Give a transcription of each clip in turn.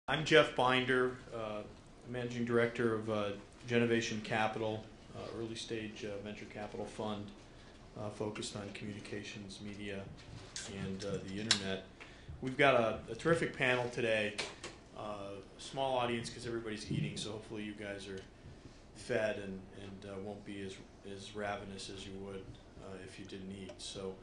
I'm Jeff Binder, Managing Director of Genovation Capital, early stage venture capital fund focused on communications, media, and the internet. We've got a terrific panel today, small audience because everybody's eating, so hopefully you guys are fed and won't be as ravenous as you would if you didn't eat. So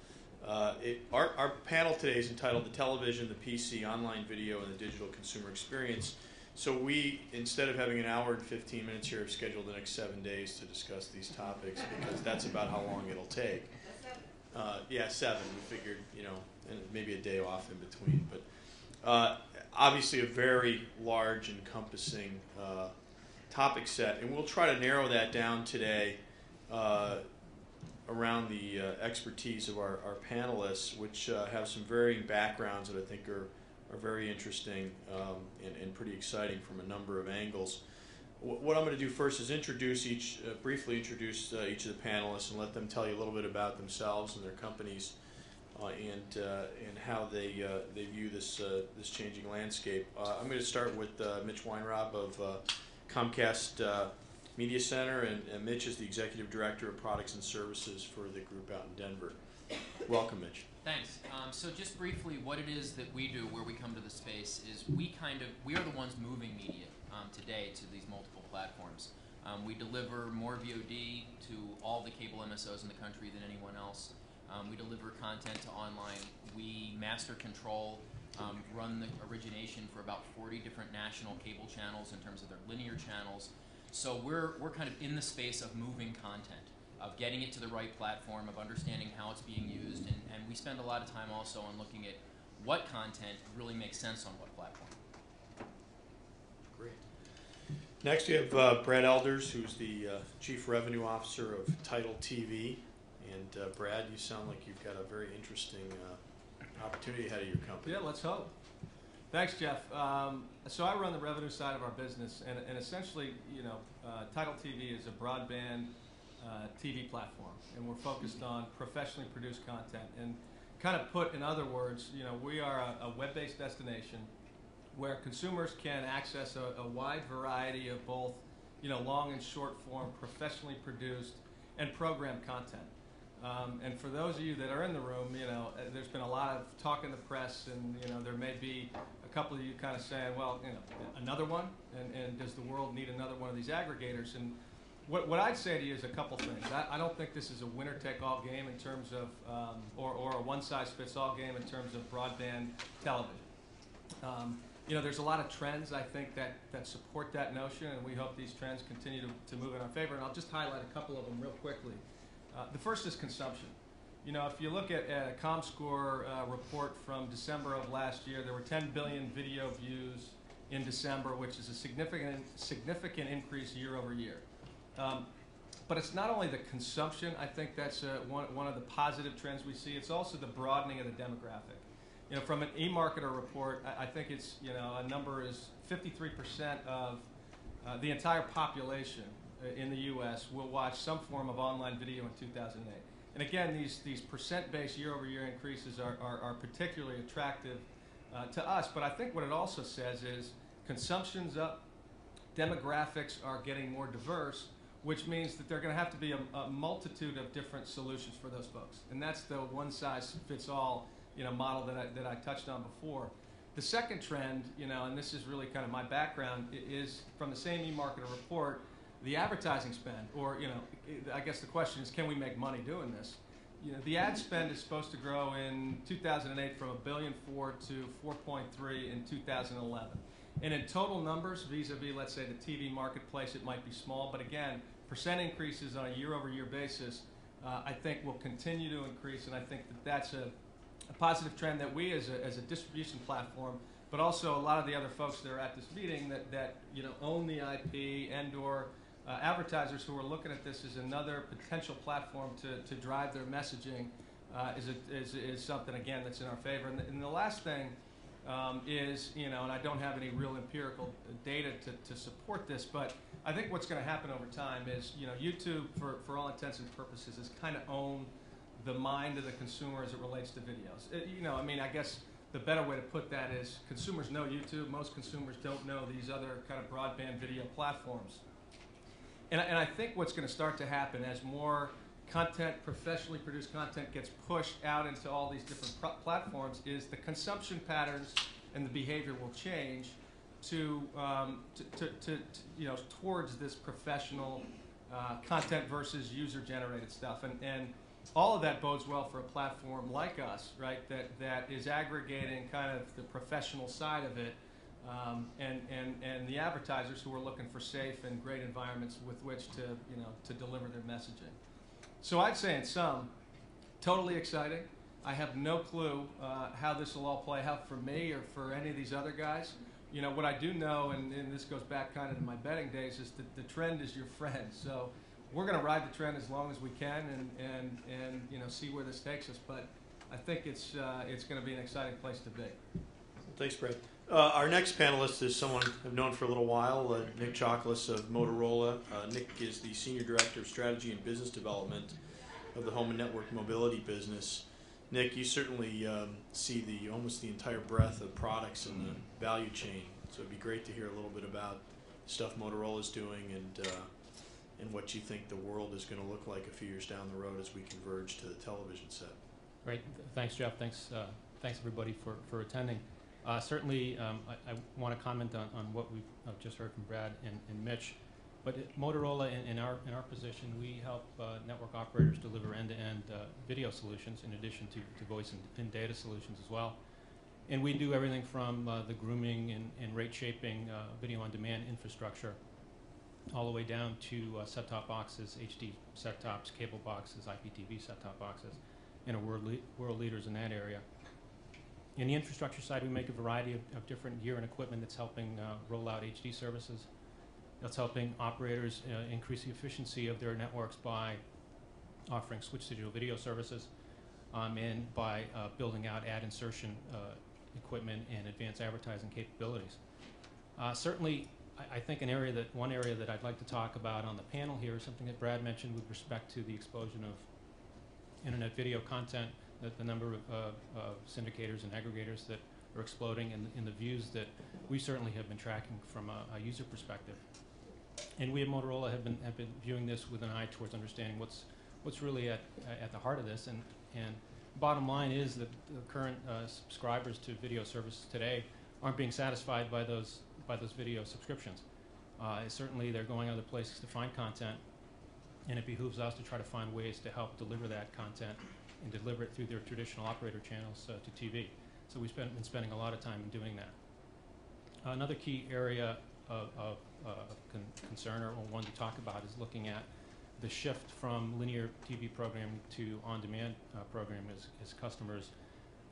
our panel today is entitled The Television, the PC, Online Video, and the Digital Consumer Experience. So we, instead of having an hour and 15 minutes here, have scheduled the next 7 days to discuss these topics because that's about how long it'll take. Yeah, 7. We figured, and maybe a day off in between. But obviously a very large, encompassing topic set. And we'll try to narrow that down today around the expertise of our panelists, which have some varying backgrounds that I think are very interesting and pretty exciting from a number of angles. What I'm going to do first is briefly introduce each of the panelists and let them tell you a little bit about themselves and their companies and how they view this changing landscape. I'm going to start with Mitch Weinrob of Comcast Media Center, and Mitch is the Executive Director of Products and Services for the group out in Denver. Welcome, Mitch. Thanks. So just briefly, what it is that we do, where we come to the space, is we are the ones moving media today to these multiple platforms. We deliver more VOD to all the cable MSOs in the country than anyone else. We deliver content to online. We master control, run the origination for about 40 different national cable channels in terms of their linear channels. So we're kind of in the space of moving content, of getting it to the right platform, of understanding how it's being used, and we spend a lot of time also on looking at what content really makes sense on what platform. Great. Next we have Brad Elders, who's the Chief Revenue Officer of Title TV. And Brad, you sound like you've got a very interesting opportunity ahead of your company. Yeah, let's hope. Thanks, Jeff. So I run the revenue side of our business, and essentially, Title TV is a broadband TV platform, and we're focused on professionally produced content. And kind of put in other words, we are a web-based destination where consumers can access a wide variety of both, long and short form, professionally produced and programmed content. And for those of you that are in the room, there's been a lot of talk in the press, and there may be a couple of you kind of saying, well, another one, and does the world need another one of these aggregators? And what I'd say to you is a couple things. I don't think this is a winner-take-all game in terms of, or a one-size-fits-all game in terms of broadband television. There's a lot of trends, I think, that support that notion, and we hope these trends continue to move in our favor. And I'll just highlight a couple of them real quickly. The first is consumption. If you look at a ComScore report from December of last year, there were 10 billion video views in December, which is a significant increase year over year. But it's not only the consumption. I think that's one of the positive trends we see. It's also the broadening of the demographic. From an eMarketer report, I think it's a number is 53% of the entire population in the U.S. will watch some form of online video in 2008. And again, these percent-based year-over-year increases are particularly attractive to us. But I think what it also says is consumption's up, demographics are getting more diverse, which means that there are going to have to be a multitude of different solutions for those folks. And that's the one-size-fits-all model that I touched on before. The second trend, and this is really kind of my background, is from the same eMarketer report, the advertising spend, or I guess the question is, can we make money doing this? The ad spend is supposed to grow in 2008 from $1.4 billion to $4.3 in 2011. And in total numbers, vis-a-vis, let's say, the TV marketplace, it might be small, but again, percent increases on a year-over-year basis, I think will continue to increase, and I think that's a positive trend that we, as a distribution platform, but also a lot of the other folks that are at this meeting that own the IP and/or advertisers who are looking at this as another potential platform to drive their messaging is something, again, that's in our favor. And the last thing is, and I don't have any real empirical data to support this, but I think what's going to happen over time is, YouTube, for all intents and purposes, has kind of owned the mind of the consumer as it relates to videos. I guess the better way to put that is consumers know YouTube. Most consumers don't know these other kind of broadband video platforms. And I think what's going to start to happen as more content, professionally produced content, gets pushed out into all these different platforms is the consumption patterns and the behavior will change to you know, towards this professional content versus user-generated stuff. And all of that bodes well for a platform like us, right, that is aggregating kind of the professional side of it, and the advertisers who are looking for safe and great environments with which to, you know, to deliver their messaging. So I'd say in sum, totally exciting. I have no clue how this will all play out for me or for any of these other guys. You know, what I do know, and this goes back kind of to my betting days, is that the trend is your friend. So we're going to ride the trend as long as we can and you know, see where this takes us. But I think it's going to be an exciting place to be. Thanks, Brad. Our next panelist is someone I've known for a little while, Nick Chocolace of Motorola. Nick is the Senior Director of Strategy and Business Development of the Home and Network Mobility business. Nick, you certainly see almost the entire breadth of products in the value chain, so it'd be great to hear a little bit about stuff Motorola's doing and what you think the world is going to look like a few years down the road as we converge to the television set. Great. Thanks, Jeff. Thanks everybody for attending. Certainly, I want to comment on what we've just heard from Brad and Mitch. But at Motorola, in our position, we help network operators deliver end-to-end video solutions in addition to voice and data solutions as well. And we do everything from the grooming and rate shaping video on demand infrastructure all the way down to set-top boxes, HD set-tops, cable boxes, IPTV set-top boxes, and are world leaders in that area. In the infrastructure side, we make a variety of different gear and equipment that's helping roll out HD services. That's helping operators increase the efficiency of their networks by offering switch digital video services and by building out ad insertion equipment and advanced advertising capabilities. Certainly, I think one area that I'd like to talk about on the panel here is something that Brad mentioned with respect to the explosion of internet video content, the number of syndicators and aggregators that are exploding, and the views that we certainly have been tracking from a user perspective. And we at Motorola have been viewing this with an eye towards understanding what's really at the heart of this. And bottom line is that the current subscribers to video services today aren't being satisfied by those video subscriptions. Certainly, they're going other places to find content, and it behooves us to try to find ways to help deliver that content and deliver it through their traditional operator channels to TV. So we've been spending a lot of time in doing that. Another key area of concern, or one to talk about, is looking at the shift from linear TV programming to on-demand programming as customers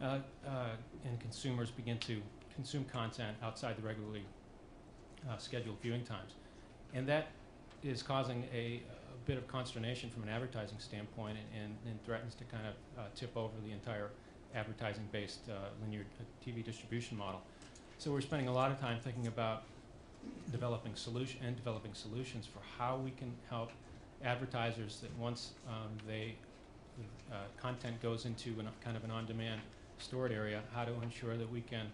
and consumers begin to consume content outside the regularly scheduled viewing times. And that is causing a bit of consternation from an advertising standpoint and threatens to kind of tip over the entire advertising-based linear TV distribution model. So we're spending a lot of time thinking about developing solutions for how we can help advertisers that once content goes into kind of an on-demand stored area, how to ensure that we can,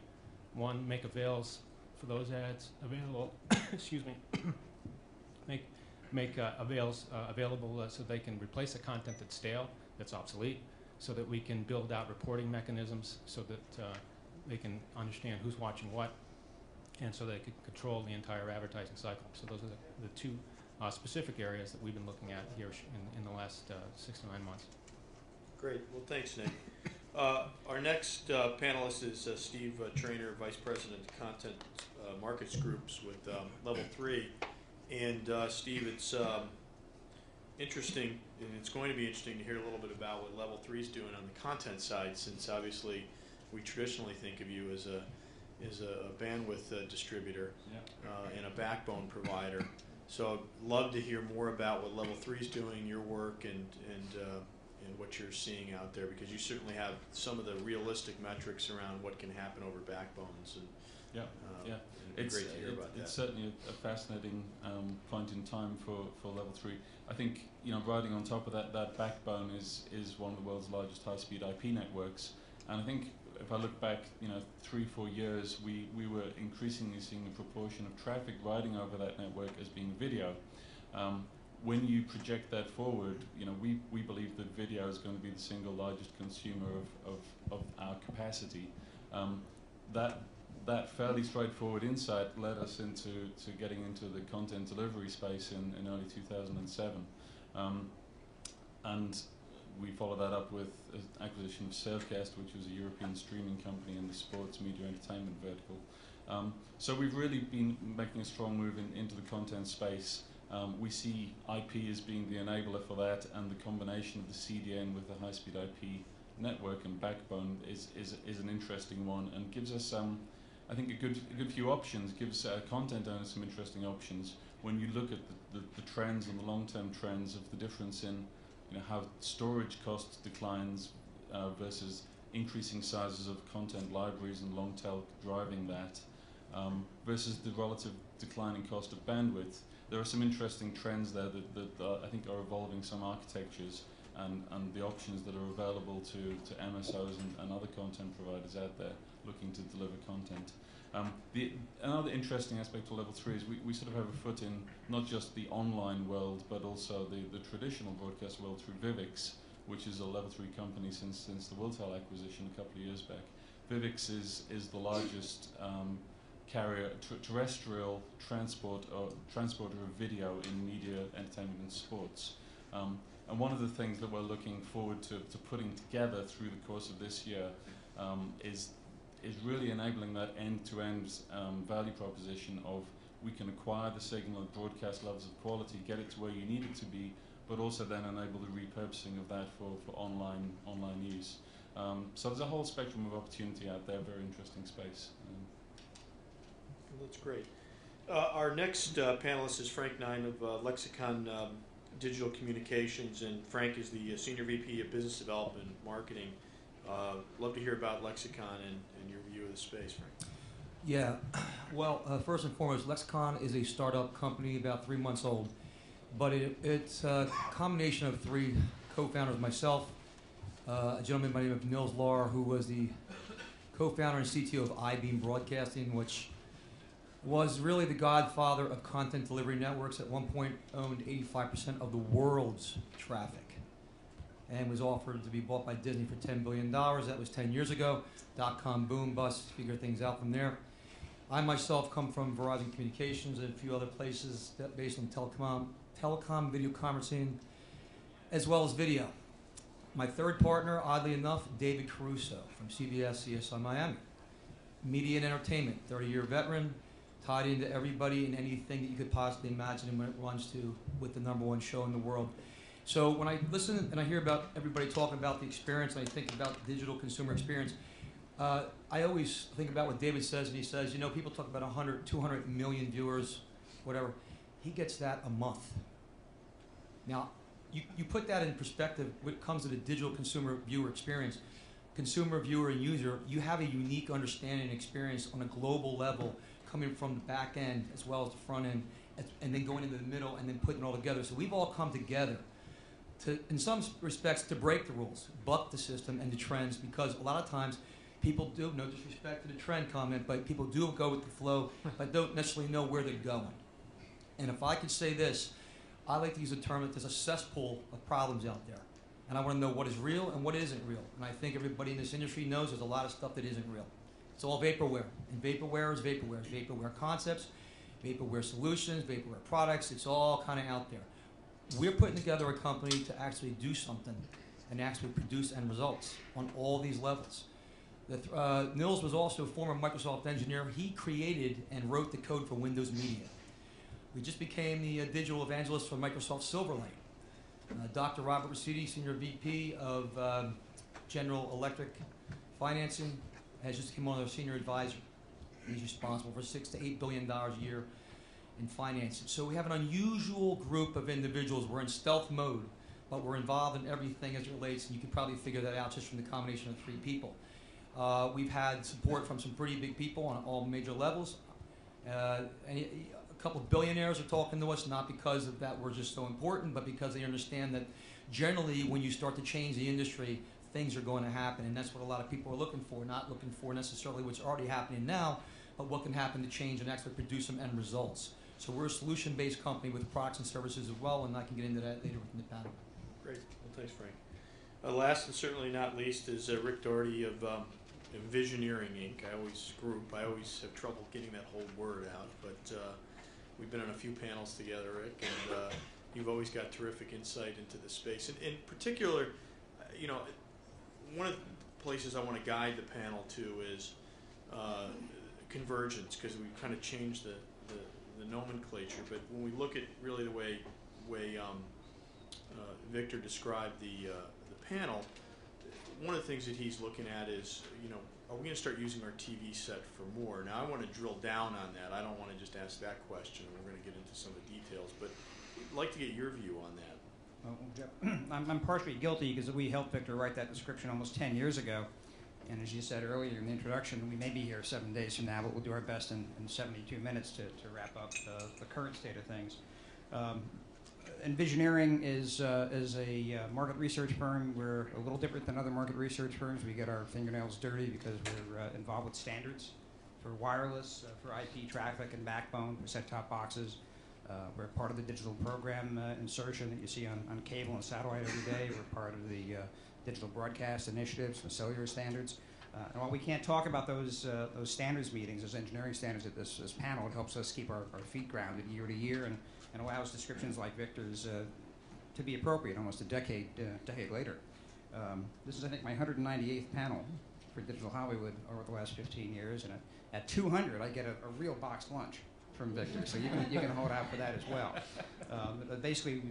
one, make avails for those ads available, excuse me, make avails available so they can replace the content that's stale, that's obsolete, so that we can build out reporting mechanisms so that they can understand who's watching what, and so they can control the entire advertising cycle. So those are the two specific areas that we've been looking at here in the last 6 to 9 months. Great. Well, thanks, Nick. Our next panelist is Steve Trainer, Vice President of Content Markets Groups with Level 3. And Steve, it's interesting, and it's going to be interesting to hear a little bit about what Level 3 is doing on the content side, since obviously we traditionally think of you as a bandwidth distributor, and a backbone provider. So I'd love to hear more about what Level 3 is doing, your work, and what you're seeing out there, because you certainly have some of the realistic metrics around what can happen over backbones. And It's great to hear about that. It's certainly a fascinating point in time for Level 3. I think, you know, riding on top of that backbone is one of the world's largest high-speed IP networks, and I think if I look back, 3-4 years, we were increasingly seeing the proportion of traffic riding over that network as being video. When you project that forward, we believe that video is going to be the single largest consumer of our capacity. That fairly straightforward insight led us into getting into the content delivery space in early 2007. And we followed that up with an acquisition of Surfcast, which was a European streaming company in the sports, media, entertainment vertical. So we've really been making a strong move into the content space. We see IP as being the enabler for that, and the combination of the CDN with the high-speed IP network and backbone is an interesting one, and gives us I think a good few options. Gives content owners some interesting options when you look at the trends and the long-term trends of the difference in how storage costs declines versus increasing sizes of content libraries and long tail driving that versus the relative declining cost of bandwidth. There are some interesting trends there that I think are evolving some architectures and the options that are available to MSOs and other content providers out there looking to deliver content. Another interesting aspect of Level 3 is we sort of have a foot in not just the online world, but also the traditional broadcast world through Vivix, which is a Level 3 company since the Wiltel acquisition a couple of years back. Vivix is the largest carrier, terrestrial transporter of video in media, entertainment and sports. And one of the things that we're looking forward to putting together through the course of this year is really enabling that end-to-end value proposition of we can acquire the signal at broadcast levels of quality, get it to where you need it to be, but also then enable the repurposing of that for online use. So there's a whole spectrum of opportunity out there, very interesting space. That's great. Our next panelist is Frank Nine of Lexicon Digital Communications, and Frank is the Senior VP of Business Development and Marketing. Love to hear about Lexicon and your view of the space, Frank. Yeah, well, first and foremost, Lexicon is a startup company about 3 months old, but it's a combination of 3 co-founders, myself, a gentleman by the name of Nils Lahr, who was the co-founder and CTO of iBeam Broadcasting, which was really the godfather of content delivery networks. At one point owned 85% of the world's traffic, and was offered to be bought by Disney for $10 billion. That was 10 years ago. .com boom bust, figure things out from there. I myself come from Verizon Communications and a few other places that based on telecom, video conferencing, as well as video. My third partner, oddly enough, David Caruso from CBS CSI Miami. Media and entertainment, 30-year veteran, tied into everybody and anything that you could possibly imagine when it runs to with the #1 show in the world. So when I listen and I hear about everybody talking about the experience, and I think about digital consumer experience, I always think about what David says, and he says, people talk about 100, 200 million viewers, whatever. He gets that a month. Now, you put that in perspective when it comes to the digital consumer viewer experience. Consumer, viewer, and user, you have a unique understanding and experience on a global level coming from the back end as well as the front end, and then going into the middle and then putting it all together. So we've all come together to, in some respects, to break the rules, buck the system and the trends, because a lot of times people do, no disrespect to the trend comment, but people do go with the flow, but don't necessarily know where they're going. And if I could say this, I like to use a term that there's a cesspool of problems out there. And I want to know what is real and what isn't real. And I think everybody in this industry knows there's a lot of stuff that isn't real. It's all vaporware. And vaporware is vaporware. It's vaporware concepts, vaporware solutions, vaporware products. It's all kind of out there. We're putting together a company to actually do something and actually produce end results on all these levels. Nils was also a former Microsoft engineer. He created and wrote the code for Windows Media. We just became the digital evangelist for Microsoft Silverlight. Dr. Robert Rossetti, Senior VP of General Electric Financing, has just become one of our senior advisors. He's responsible for $6 to $8 billion a year in financing. So we have an unusual group of individuals. We're in stealth mode, but we're involved in everything as it relates, and you can probably figure that out just from the combination of 3 people. We've had support from some pretty big people on all major levels. A couple of billionaires are talking to us, not because of that we're just so important, but because they understand that generally when you start to change the industry, things are going to happen, and that's what a lot of people are looking for, not looking for necessarily what's already happening now, but what can happen to change and actually produce some end results. So we're a solution-based company with products and services as well, and I can get into that later within the panel. Great. Well, thanks, Frank. Last and certainly not least is Rick Doherty of Envisioneering Inc. I always have trouble getting that whole word out, but we've been on a few panels together, Rick, and you've always got terrific insight into the space. And in particular, you know, one of the places I want to guide the panel to is convergence, because we kind of changed the nomenclature. But when we look at really the way Victor described the panel, one of the things that he's looking at is, you know, are we going to start using our TV set for more? Now, I want to drill down on that. I don't want to just ask that question. We're going to get into some of the details, but I'd like to get your view on that. Well, Jeff, I'm partially guilty because we helped Victor write that description almost 10 years ago. And as you said earlier in the introduction, we may be here 7 days from now, but we'll do our best in 72 minutes to wrap up the current state of things. Envisioneering is a market research firm. We're a little different than other market research firms. We get our fingernails dirty because we're involved with standards for wireless, for IP traffic and backbone, for set-top boxes. We're part of the digital program insertion that you see on cable and satellite every day. We're part of the digital broadcast initiatives for cellular standards. And while we can't talk about those standards meetings, those engineering standards at this panel, it helps us keep our feet grounded year to year and allows descriptions like Victor's to be appropriate almost a decade later. This is, I think, my 198th panel for Digital Hollywood over the last 15 years, and at 200, I get a real boxed lunch from Victor, so you can hold out for that as well. Basically,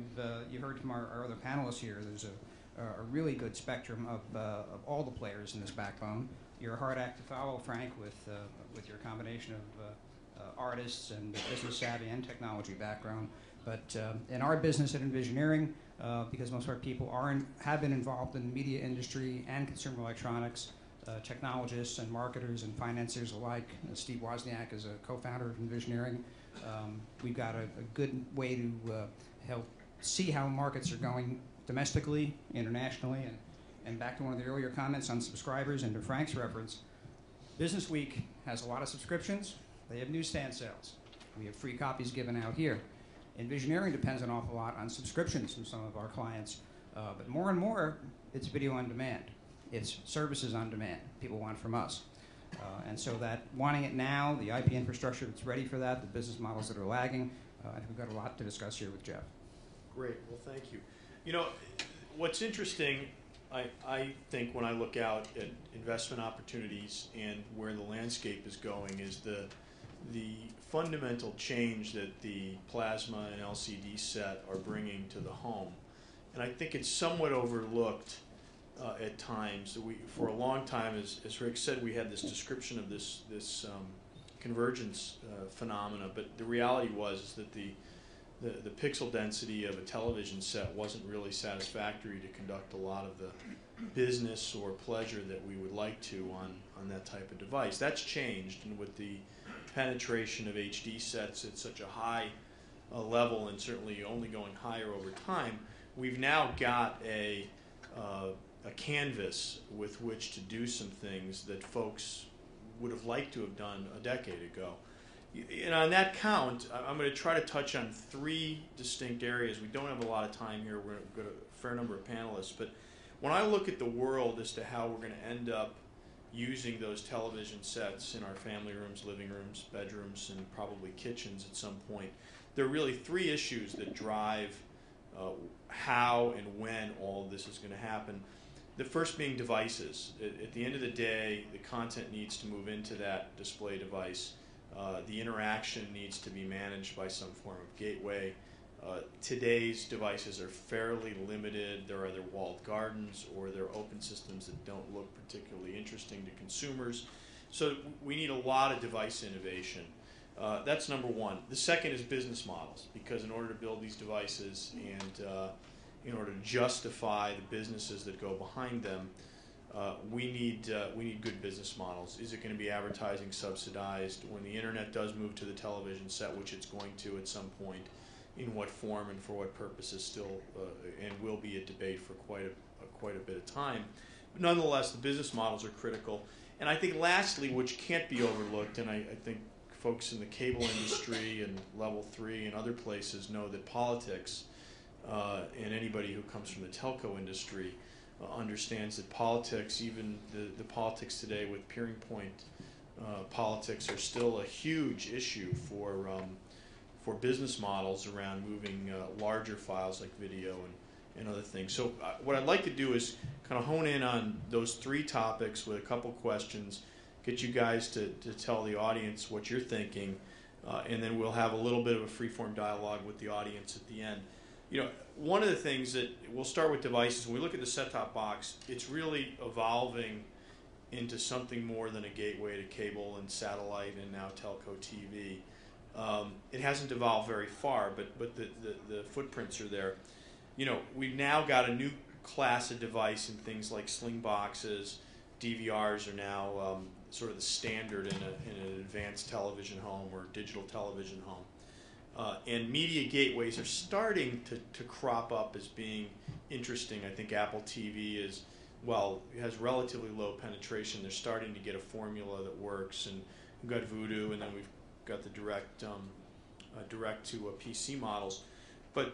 you heard from our other panelists here, there's a really good spectrum of all the players in this backbone. You're a hard act to follow, Frank, with your combination of artists and business savvy and technology background. But in our business at Envisioneering, because most of our people have been involved in the media industry and consumer electronics, technologists and marketers and financiers alike. Steve Wozniak is a co-founder of Envisioneering. We've got a good way to help see how markets are going domestically, internationally, and back to one of the earlier comments on subscribers and to Frank's reference, Business Week has a lot of subscriptions. They have newsstand sales. We have free copies given out here. Envisioneering depends an awful lot on subscriptions from some of our clients, but more and more, it's video on demand. It's services on demand people want from us. And so that wanting it now, the IP infrastructure that's ready for that, the business models that are lagging, I think we've got a lot to discuss here with Jeff. Great. Well, thank you. You know, what's interesting, I think, when I look out at investment opportunities and where the landscape is going is the fundamental change that the plasma and LCD set are bringing to the home. And I think it's somewhat overlooked at times. For a long time, as Rick said, we had this description of this convergence phenomena, but the reality was that the pixel density of a television set wasn't really satisfactory to conduct a lot of the business or pleasure that we would like to on that type of device. That's changed, and with the penetration of HD sets at such a high level, and certainly only going higher over time, we've now got a canvas with which to do some things that folks would have liked to have done a decade ago. And on that count, I'm going to try to touch on three distinct areas. We don't have a lot of time here. We're got a fair number of panelists. But when I look at the world as to how we're going to end up using those television sets in our family rooms, living rooms, bedrooms, and probably kitchens at some point, there are really three issues that drive how and when all of this is going to happen. The first being devices. At the end of the day, the content needs to move into that display device. The interaction needs to be managed by some form of gateway. Today's devices are fairly limited. They're either walled gardens or they're open systems that don't look particularly interesting to consumers. So we need a lot of device innovation. That's number one. The second is business models, because in order to build these devices and in order to justify the businesses that go behind them, we need good business models. Is it going to be advertising subsidized? When the internet does move to the television set, which it's going to at some point, in what form and for what purpose is still and will be a debate for quite a bit of time. Nonetheless, the business models are critical. And I think lastly, which can't be overlooked, and I think folks in the cable industry and Level 3 and other places know that politics, and anybody who comes from the telco industry understands that politics, even the politics today with peering point politics, are still a huge issue for business models around moving larger files like video and other things. So what I'd like to do is kind of hone in on those 3 topics with a couple questions, get you guys to tell the audience what you're thinking, and then we'll have a little bit of a free-form dialogue with the audience at the end. You know, one of the things that, we'll start with devices. When we look at the set-top box, it's really evolving into something more than a gateway to cable and satellite and now telco TV. It hasn't evolved very far, but the footprints are there. You know, we've now got a new class of device in things like sling boxes. DVRs are now sort of the standard in an advanced television home or digital television home. And media gateways are starting to crop up as being interesting. I think Apple TV is, well, it has relatively low penetration. They're starting to get a formula that works. And we've got Vudu, and then we've got the direct to a PC models. But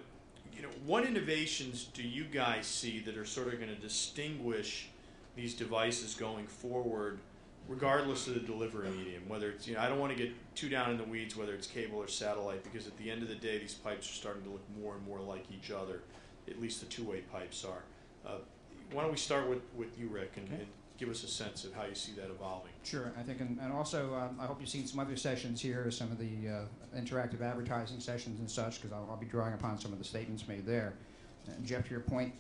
you know, what innovations do you guys see that are sort of going to distinguish these devices going forward, regardless of the delivery medium? Whether it's, you know, I don't want to get too down in the weeds whether it's cable or satellite, because at the end of the day, these pipes are starting to look more and more like each other. At least the two-way pipes are. Why don't we start with you, Rick, and give us a sense of how you see that evolving. Sure, I think, and also I hope you've seen some other sessions here, some of the interactive advertising sessions and such, because I'll be drawing upon some of the statements made there. And Jeff, to your point,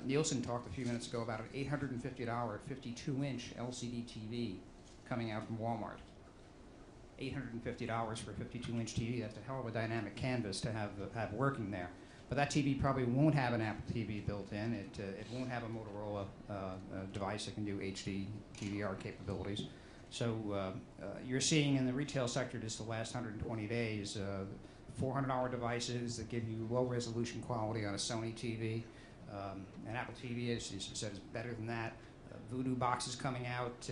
Nielsen talked a few minutes ago about an $850 52-inch LCD TV coming out from Walmart. $850 for a 52-inch TV, that's a hell of a dynamic canvas to have working there. But that TV probably won't have an Apple TV built in. It won't have a Motorola device that can do HD DVR capabilities. So you're seeing in the retail sector just the last 120 days, $400 devices that give you low resolution quality on a Sony TV. An Apple TV, as you said, is better than that. Vudu boxes coming out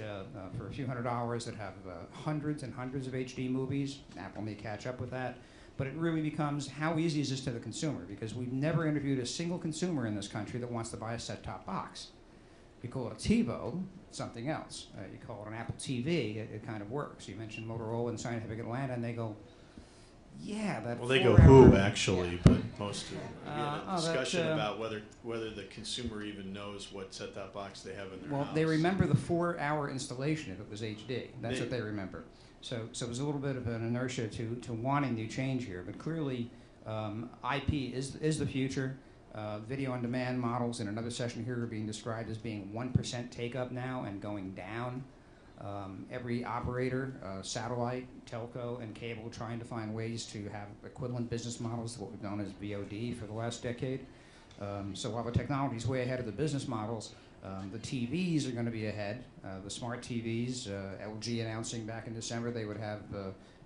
for a few $100s that have hundreds and hundreds of HD movies. Apple may catch up with that. But it really becomes, how easy is this to the consumer? Because we've never interviewed a single consumer in this country that wants to buy a set-top box. You call it a TiVo, something else. You call it an Apple TV, it kind of works. You mentioned Motorola and Scientific Atlanta, and they go, yeah, that. Well, they go who actually, but most of them. A discussion about whether the consumer even knows what set-top box they have in their house. Well, they remember the 4-hour installation if it was HD. That's what they remember. So it was a little bit of an inertia to wanting to change here, but clearly IP is the future. Video on demand models in another session here are being described as being 1% take up now and going down. Every operator, satellite, telco, and cable trying to find ways to have equivalent business models to what we've known as VOD for the last decade. So while the technology is way ahead of the business models, the TVs are going to be ahead. The smart TVs, LG announcing back in December they would have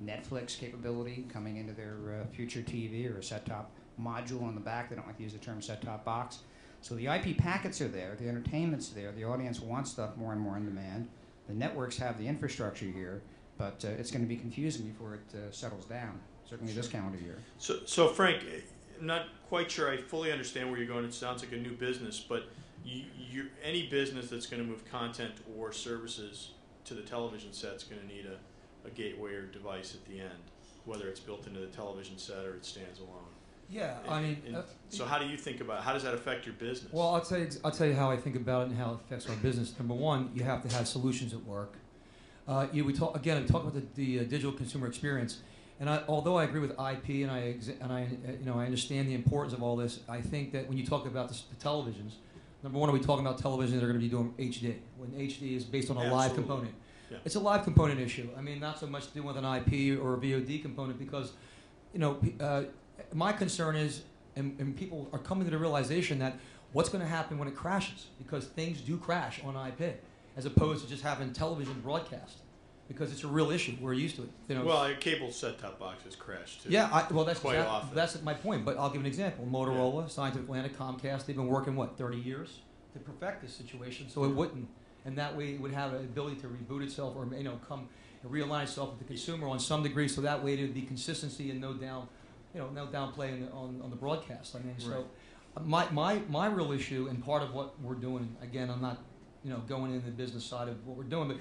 Netflix capability coming into their future TV, or a set-top module on the back. They don't like to use the term set-top box. So the IP packets are there, the entertainment's there, the audience wants stuff more and more on demand. The networks have the infrastructure here, but it's going to be confusing before it settles down, certainly this calendar year. So Frank, I'm not quite sure I fully understand where you're going. It sounds like a new business, but any business that's going to move content or services to the television set is going to need a gateway or device at the end, whether it's built into the television set or it stands alone. Yeah, I mean. So how do you think about it? How does that affect your business? Well, I'll tell you how I think about it and how it affects our business. Number one, you have to have solutions that work. We talk about the digital consumer experience, and although I agree with IP and I understand the importance of all this, I think that when you talk about the televisions, number one, are we talking about televisions that are going to be doing HD? When HD is based on a live component. Yeah. It's a live component issue. I mean, not so much to do with an IP or a VOD component, because, my concern is, and people are coming to the realization that what's going to happen when it crashes, because things do crash on IP, as opposed to just having television broadcast, because it's a real issue. We're used to it. Well, cable set-top boxes crash too. Yeah, that's quite often. That's my point. But I'll give an example. Motorola, Scientific Atlanta, Comcast, they've been working 30 years to perfect this situation so it wouldn't. And that way it would have an ability to reboot itself or, come and realign itself with the consumer on some degree, so that way there'd be consistency and no downplay on the broadcast. I mean, so my real issue and part of what we're doing, again, I'm not, going into the business side of what we're doing, but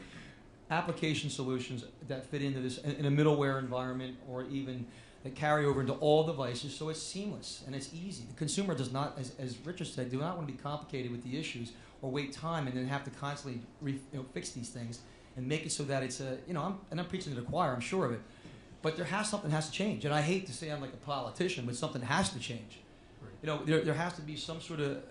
application solutions that fit into this in a middleware environment or even that carry over into all devices, so it's seamless and it's easy. The consumer does not, as Richard said, do not want to be complicated with the issues or wait time and then have to constantly fix these things and make it so that it's I'm preaching to the choir, I'm sure of it, but something has to change. And I hate to say I'm like a politician, but something has to change. Right. There has to be some sort of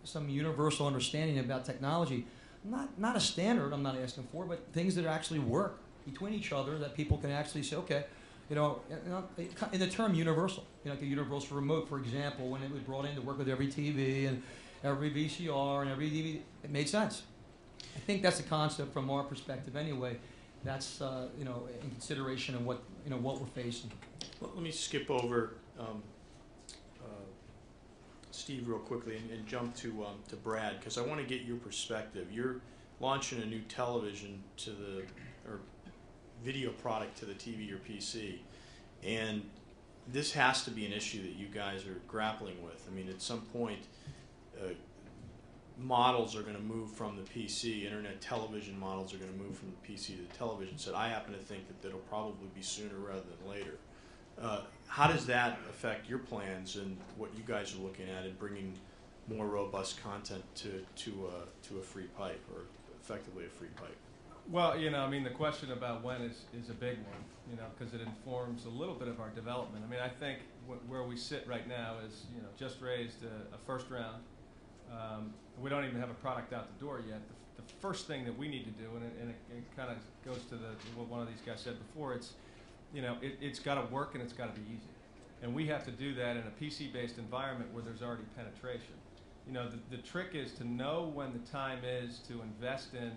some universal understanding about technology. Not a standard I'm not asking for, but things that actually work between each other that people can actually say, okay, in the term universal, like a universal remote, for example, when it was brought in to work with every TV and every VCR and every DVD, it made sense. I think that's the concept from our perspective anyway. That's in consideration of what we're facing. Well, let me skip over Steve real quickly and jump to Brad, because I want to get your perspective. You're launching a new television or video product to the TV or PC, and this has to be an issue that you guys are grappling with. I mean, at some point, models are going to move from the PC. Internet television models are going to move from the PC to the television set. I happen to think that that'll probably be sooner rather than later. How does that affect your plans and what you guys are looking at in bringing more robust content to a free pipe, or effectively a free pipe? Well, the question about when is a big one, because it informs a little bit of our development. I mean, I think where we sit right now is, just raised a first round. We don't even have a product out the door yet. The first thing that we need to do, and it kind of goes to what one of these guys said before, it's got to work and it's got to be easy. And we have to do that in a PC-based environment where there's already penetration. The trick is to know when the time is to invest in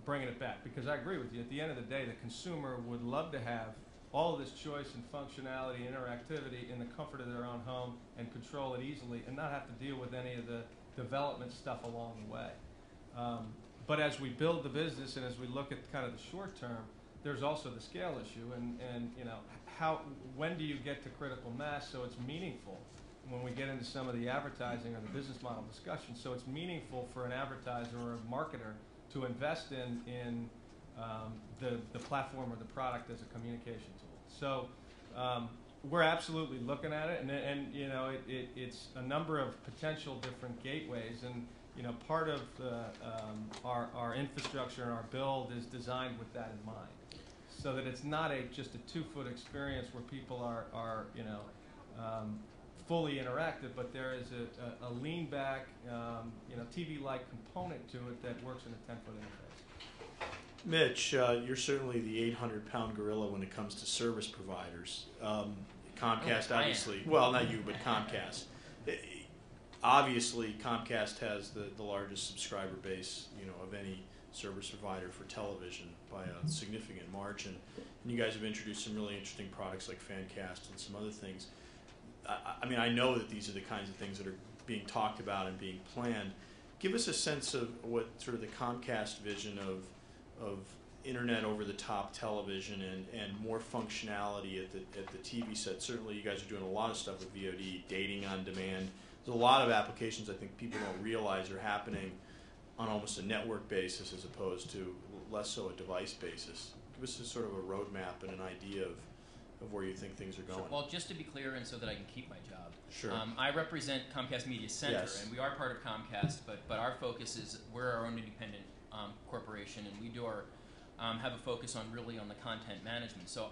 bringing it back. Because I agree with you, at the end of the day, the consumer would love to have all of this choice and functionality, interactivity in the comfort of their own home and control it easily and not have to deal with any of the development stuff along the way. But as we build the business and as we look at kind of the short term, there's also the scale issue and when do you get to critical mass so it's meaningful when we get into some of the advertising or the business model discussion, so it's meaningful for an advertiser or a marketer to invest in the platform or the product as a communication tool. So we're absolutely looking at it, and it's a number of potential different gateways, and part of our infrastructure and our build is designed with that in mind, so that it's not just a 2-foot experience where people are fully interactive, but there is a lean back, TV-like component to it that works in a 10-foot interface. Mitch, you're certainly the 800-pound gorilla when it comes to service providers. Comcast, obviously. Well, not you, but Comcast. Obviously, Comcast has the largest subscriber base, of any service provider for television by a significant margin. And you guys have introduced some really interesting products like Fancast and some other things. I mean, I know that these are the kinds of things that are being talked about and being planned. Give us a sense of what sort of the Comcast vision of internet over-the-top television and more functionality at the TV set. Certainly, you guys are doing a lot of stuff with VOD, dating on demand. There's a lot of applications I think people don't realize are happening on almost a network basis as opposed to less so a device basis. Give us a sort of a roadmap and an idea of where you think things are going. Sure. Well, just to be clear and so that I can keep my job, sure. I represent Comcast Media Center, yes. and we are part of Comcast, but our focus is we're our own independent corporation, and we do have a focus on the content management. So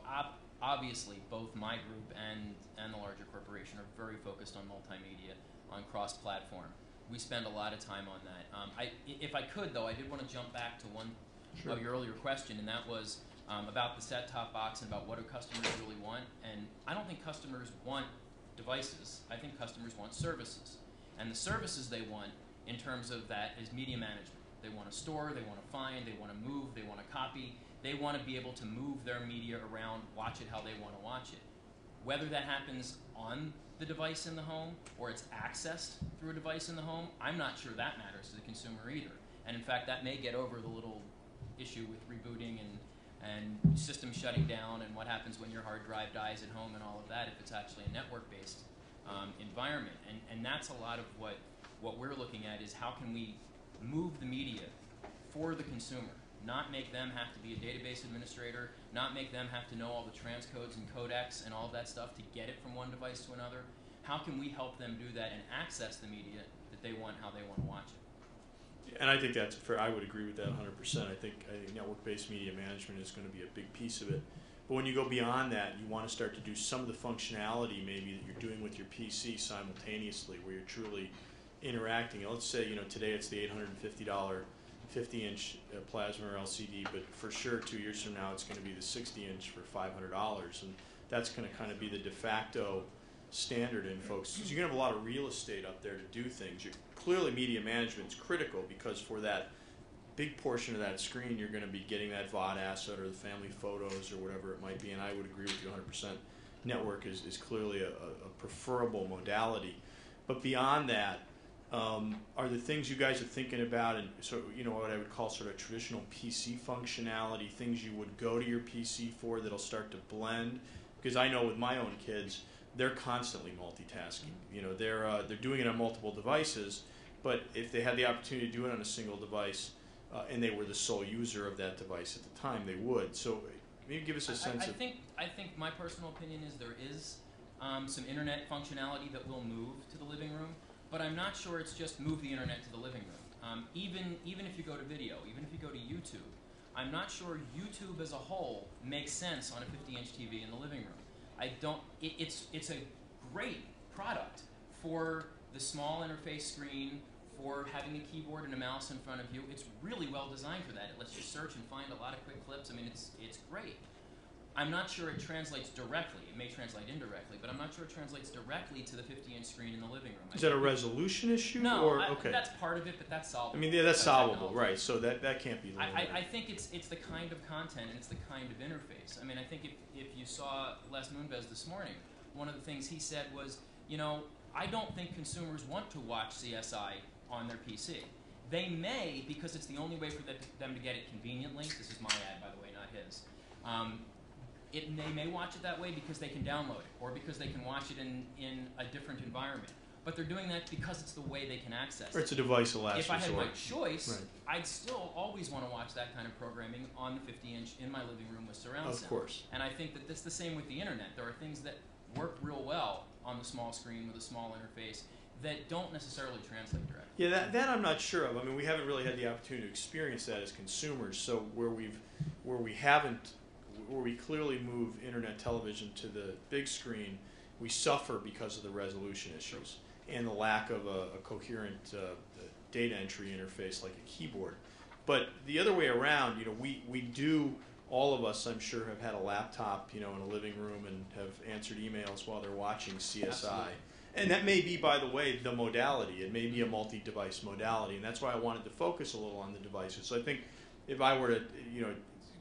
obviously, both my group and the larger corporation are very focused on multimedia, on cross-platform. We spend a lot of time on that. If I could, though, I did want to jump back to one sure. of your earlier question, and that was about the set-top box and about what do customers really want. And I don't think customers want devices. I think customers want services. And the services they want in terms of that is media management. They want to store, they want to find, they want to move, they want to copy. They want to be able to move their media around, watch it how they want to watch it. Whether that happens on the device in the home or it's accessed through a device in the home, I'm not sure that matters to the consumer either. And in fact, that may get over the little issue with rebooting and system shutting down and what happens when your hard drive dies at home and all of that if it's actually a network-based environment. And that's a lot of what we're looking at is how can we move the media for the consumer, not make them have to be a database administrator, not make them have to know all the transcodes and codecs and all of that stuff to get it from one device to another. How can we help them do that and access the media that they want, how they want to watch it? And I think that's fair. I would agree with that 100%. I think network-based media management is going to be a big piece of it. But when you go beyond that, you want to start to do some of the functionality maybe that you're doing with your PC simultaneously, where you're truly interacting. Let's say today it's the $850 50-inch plasma or LCD, but for sure 2 years from now it's going to be the 60-inch for $500, and that's going to kind of be the de facto standard in folks. So you're going to have a lot of real estate up there to do things. Clearly media management is critical because for that big portion of that screen you're going to be getting that VOD asset or the family photos or whatever it might be, and I would agree with you 100%. Network is clearly a preferable modality. But beyond that, are the things you guys are thinking about, and so what I would call sort of traditional PC functionality, things you would go to your PC for that'll start to blend? Because I know with my own kids, they're constantly multitasking. They're doing it on multiple devices, but if they had the opportunity to do it on a single device, and they were the sole user of that device at the time, they would. So maybe give us a sense of. I think my personal opinion is there is some internet functionality that will move to the living room. But I'm not sure it's just move the internet to the living room. Even if you go to video, even if you go to YouTube, I'm not sure YouTube as a whole makes sense on a 50-inch TV in the living room. It's a great product for the small interface screen, for having a keyboard and a mouse in front of you. It's really well designed for that. It lets you search and find a lot of quick clips. I mean, it's great. I'm not sure it translates directly. It may translate indirectly, but I'm not sure it translates directly to the 50-inch screen in the living room. Is that a resolution issue? No, or, okay. That's part of it, but that's solvable. I mean, yeah, that's solvable, right? So that can't be limited. I think it's the kind of content and it's the kind of interface. I mean, I think if you saw Les Moonves this morning, one of the things he said was, I don't think consumers want to watch CSI on their PC. They may, because it's the only way for them to get it conveniently. This is my ad, by the way, not his. They may watch it that way because they can download it or because they can watch it in a different environment. But they're doing that because it's the way they can access it. Or it's a device of last resort. If I had my choice, right, I'd still always want to watch that kind of programming on the 50-inch in my living room with surround sound. Of course. And I think that that's the same with the internet. There are things that work real well on the small screen with a small interface that don't necessarily translate directly. Yeah, that I'm not sure of. I mean, we haven't really had the opportunity to experience that as consumers. So where we clearly move internet television to the big screen, we suffer because of the resolution issues and the lack of a coherent data entry interface like a keyboard. But the other way around, we do, all of us, I'm sure, have had a laptop, in a living room and have answered emails while they're watching CSI. Absolutely. And that may be, by the way, the modality. It may be a multi-device modality, and that's why I wanted to focus a little on the devices. So I think if I were to,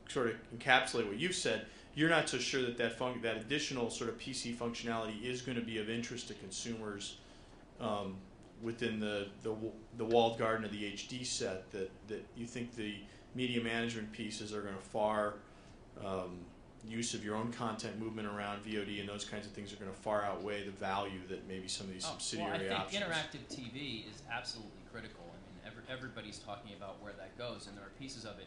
sort of encapsulate what you've said, you're not so sure that that additional sort of PC functionality is going to be of interest to consumers within the walled garden of the HD set. That you think the media management pieces are going to far use of your own content movement around VOD and those kinds of things are going to far outweigh the value that maybe some of these subsidiary I options. think interactive TV is absolutely critical. I mean, everybody's talking about where that goes, and there are pieces of it.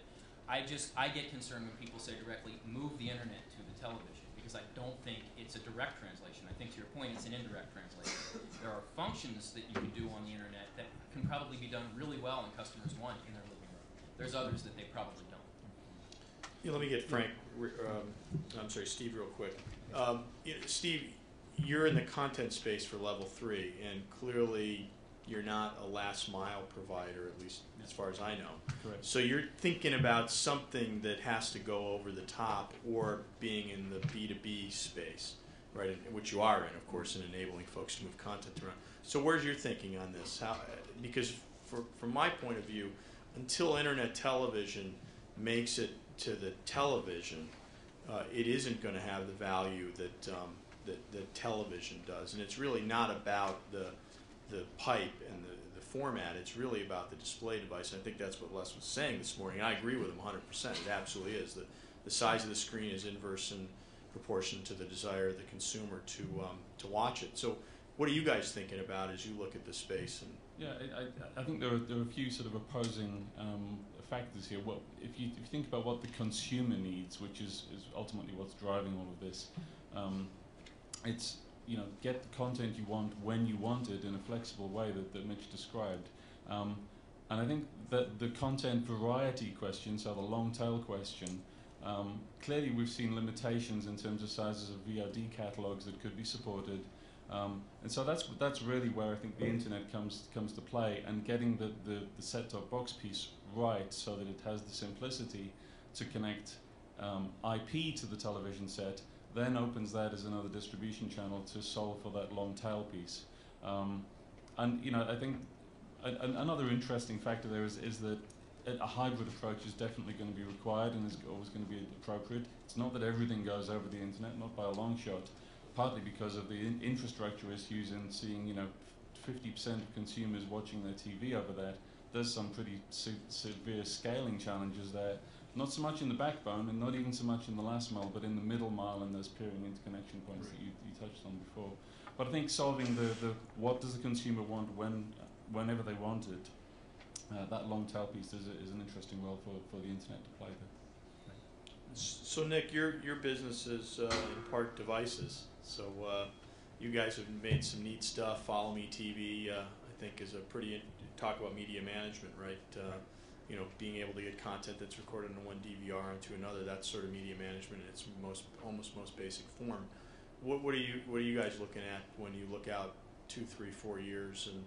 I get concerned when people say directly, move the internet to the television, because I don't think it's a direct translation. I think, to your point, it's an indirect translation. There are functions that you can do on the internet that can probably be done really well and customers want in their living room. There's others that they probably don't. Yeah, let me get Frank. Steve, real quick. Steve, you're in the content space for level 3, and clearly you're not a last mile provider, at least as far as I know. Correct. So you're thinking about something that has to go over the top, or being in the B2B space, right? Which you are in, of course, in enabling folks to move content around. So where's your thinking on this? Because from my point of view, until internet television makes it to the television, it isn't going to have the value that that television does, and it's really not about the pipe and the format. It's really about the display device. And I think that's what Les was saying this morning. I agree with him 100%. It absolutely is. The size of the screen is inverse in proportion to the desire of the consumer to watch it. So, what are you guys thinking about as you look at the space? And yeah, I think there are a few sort of opposing factors here. Well, if you think about what the consumer needs, which is ultimately what's driving all of this, it's, you know, get the content you want when you want it in a flexible way that Mitch described. And I think that the content variety question, so the long tail question, clearly we've seen limitations in terms of sizes of VOD catalogs that could be supported. And so that's really where I think the internet comes to play, and getting the set-top box piece right so that it has the simplicity to connect IP to the television set, then opens that as another distribution channel to solve for that long tail piece. And you know, I think another interesting factor there is that a hybrid approach is definitely going to be required and is always going to be appropriate. It's not that everything goes over the internet, not by a long shot, partly because of the infrastructure issues and seeing, you know, 50% of consumers watching their TV over that. There's some pretty severe scaling challenges there, not so much in the backbone and not even so much in the last mile, but in the middle mile and those peering interconnection points that you touched on before. But I think solving the what does the consumer want whenever they want it, that long tail piece is an interesting role for the internet to play there. so, Nick, your business is in part devices. So you guys have made some neat stuff. Follow Me TV, I think, is a pretty talk about media management, right? You know, being able to get content that's recorded on one DVR onto another. That's sort of media management in its almost most basic form. What are you guys looking at when you look out 2, 3, 4 years in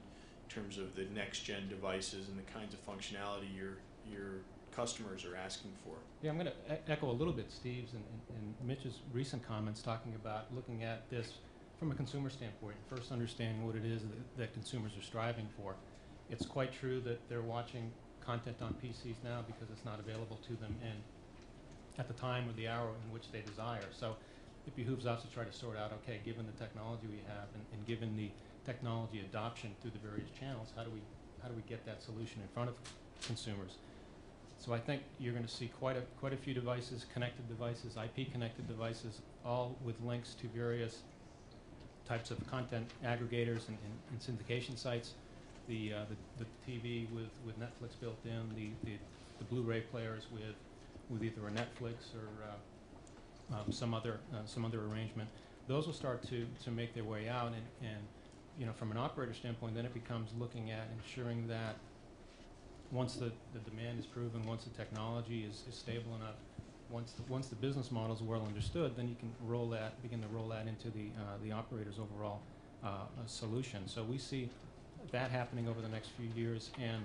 terms of the next gen devices and the kinds of functionality your customers are asking for? Yeah, I'm going to echo a little bit Steve's and Mitch's recent comments, talking about looking at this from a consumer standpoint, first understanding what it is that consumers are striving for. It's quite true that they're watching content on PCs now because it's not available to them at the time or the hour in which they desire. So it behooves us to try to sort out, okay, given the technology we have and given the technology adoption through the various channels, how do we get that solution in front of consumers? So I think you're going to see quite a few devices, connected devices, IP connected devices, all with links to various types of content aggregators and syndication sites. The TV with Netflix built in, the Blu-ray players with either a Netflix or some other arrangement. Those will start to make their way out, and you know, from an operator standpoint, then it becomes looking at ensuring that once the demand is proven, once the technology is stable enough, once the business model is well understood, then you can begin to roll that into the operator's overall solution. So we see that happening over the next few years, and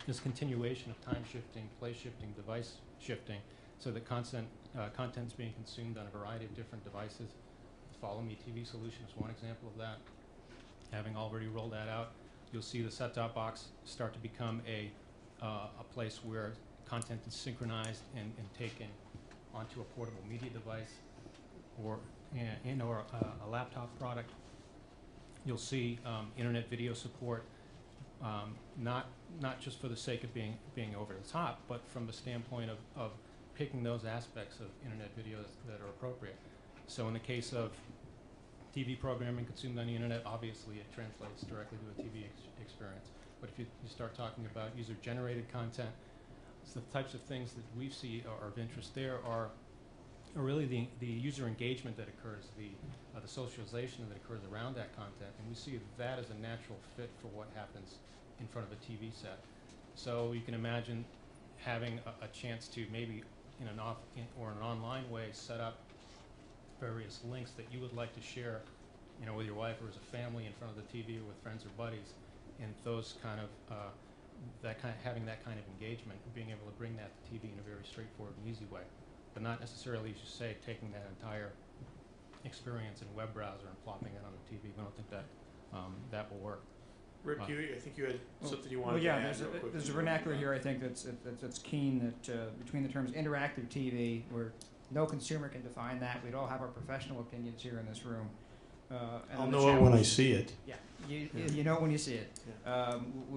this continuation of time shifting, place shifting, device shifting, so that content's being consumed on a variety of different devices. The Follow Me TV solution is one example of that. Having already rolled that out, you'll see the set-top box start to become a place where content is synchronized and taken onto a portable media device or a laptop product. You'll see internet video support, not just for the sake of being over the top, but from the standpoint of picking those aspects of internet videos that are appropriate. So in the case of TV programming consumed on the internet, obviously it translates directly to a TV experience. But if you start talking about user-generated content, so the types of things that we see are of interest there are really the user engagement that occurs, the socialization that occurs around that content, and we see that as a natural fit for what happens in front of a TV set. So you can imagine having a chance to maybe in an online way set up various links that you would like to share, you know, with your wife or as a family in front of the TV or with friends or buddies, and those kind of having that kind of engagement, being able to bring that to TV in a very straightforward and easy way, but not necessarily, as you say, taking that entire experience in web browser and plopping it on the TV. We don't think that that will work. Rick, I think you had something you wanted to add. There's a vernacular here, I think, that's keen, that between the terms interactive TV, where No consumer can define that. We'd all have our professional opinions here in this room. And I'll then the know it when I challenge- see it. Yeah, you know it when you see it.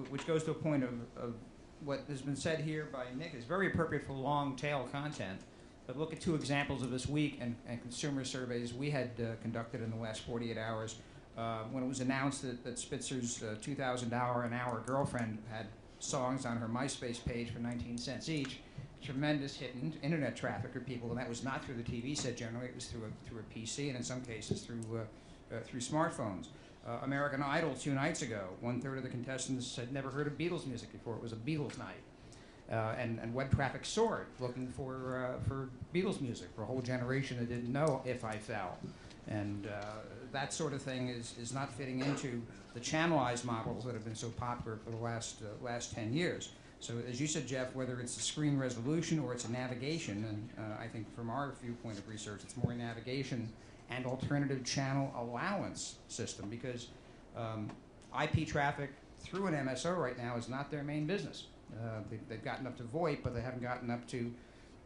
Which goes to a point of what has been said here by Nick is very appropriate for long tail content. But look at two examples of this week and consumer surveys we had conducted in the last 48 hours. When it was announced that Spitzer's $2,000 an hour girlfriend had songs on her MySpace page for 19 cents each, tremendous hit in internet traffic for people, and that was not through the TV set generally, it was through a PC, and in some cases through smartphones. American Idol 2 nights ago, 1/3 of the contestants had never heard of Beatles music before. It was a Beatles night. And web traffic soared, looking for Beatles music for a whole generation that didn't know If I Fell. And that sort of thing is not fitting into the channelized models that have been so popular for the last 10 years. So as you said, Jeff, whether it's a screen resolution or it's a navigation, and I think from our viewpoint of research, it's more navigation and alternative channel allowance system, because IP traffic through an MSO right now is not their main business. They've gotten up to VoIP, but they haven't gotten up to,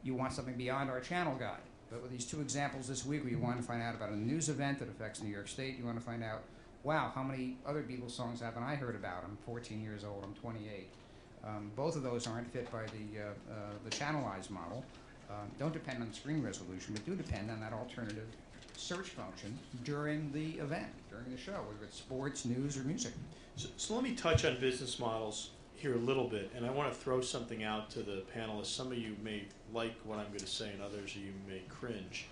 you want something beyond our channel guide. But with these two examples this week where you want to find out about a news event that affects New York State, you want to find out, wow, how many other Beatles songs haven't I heard about? I'm 14 years old, I'm 28. Both of those aren't fit by the channelized model. Don't depend on screen resolution, but do depend on that alternative search function during the event, during the show, whether it's sports, news, or music. So let me touch on business models here a little bit, and I want to throw something out to the panelists. Some of you may like what I'm going to say, and others of you may cringe.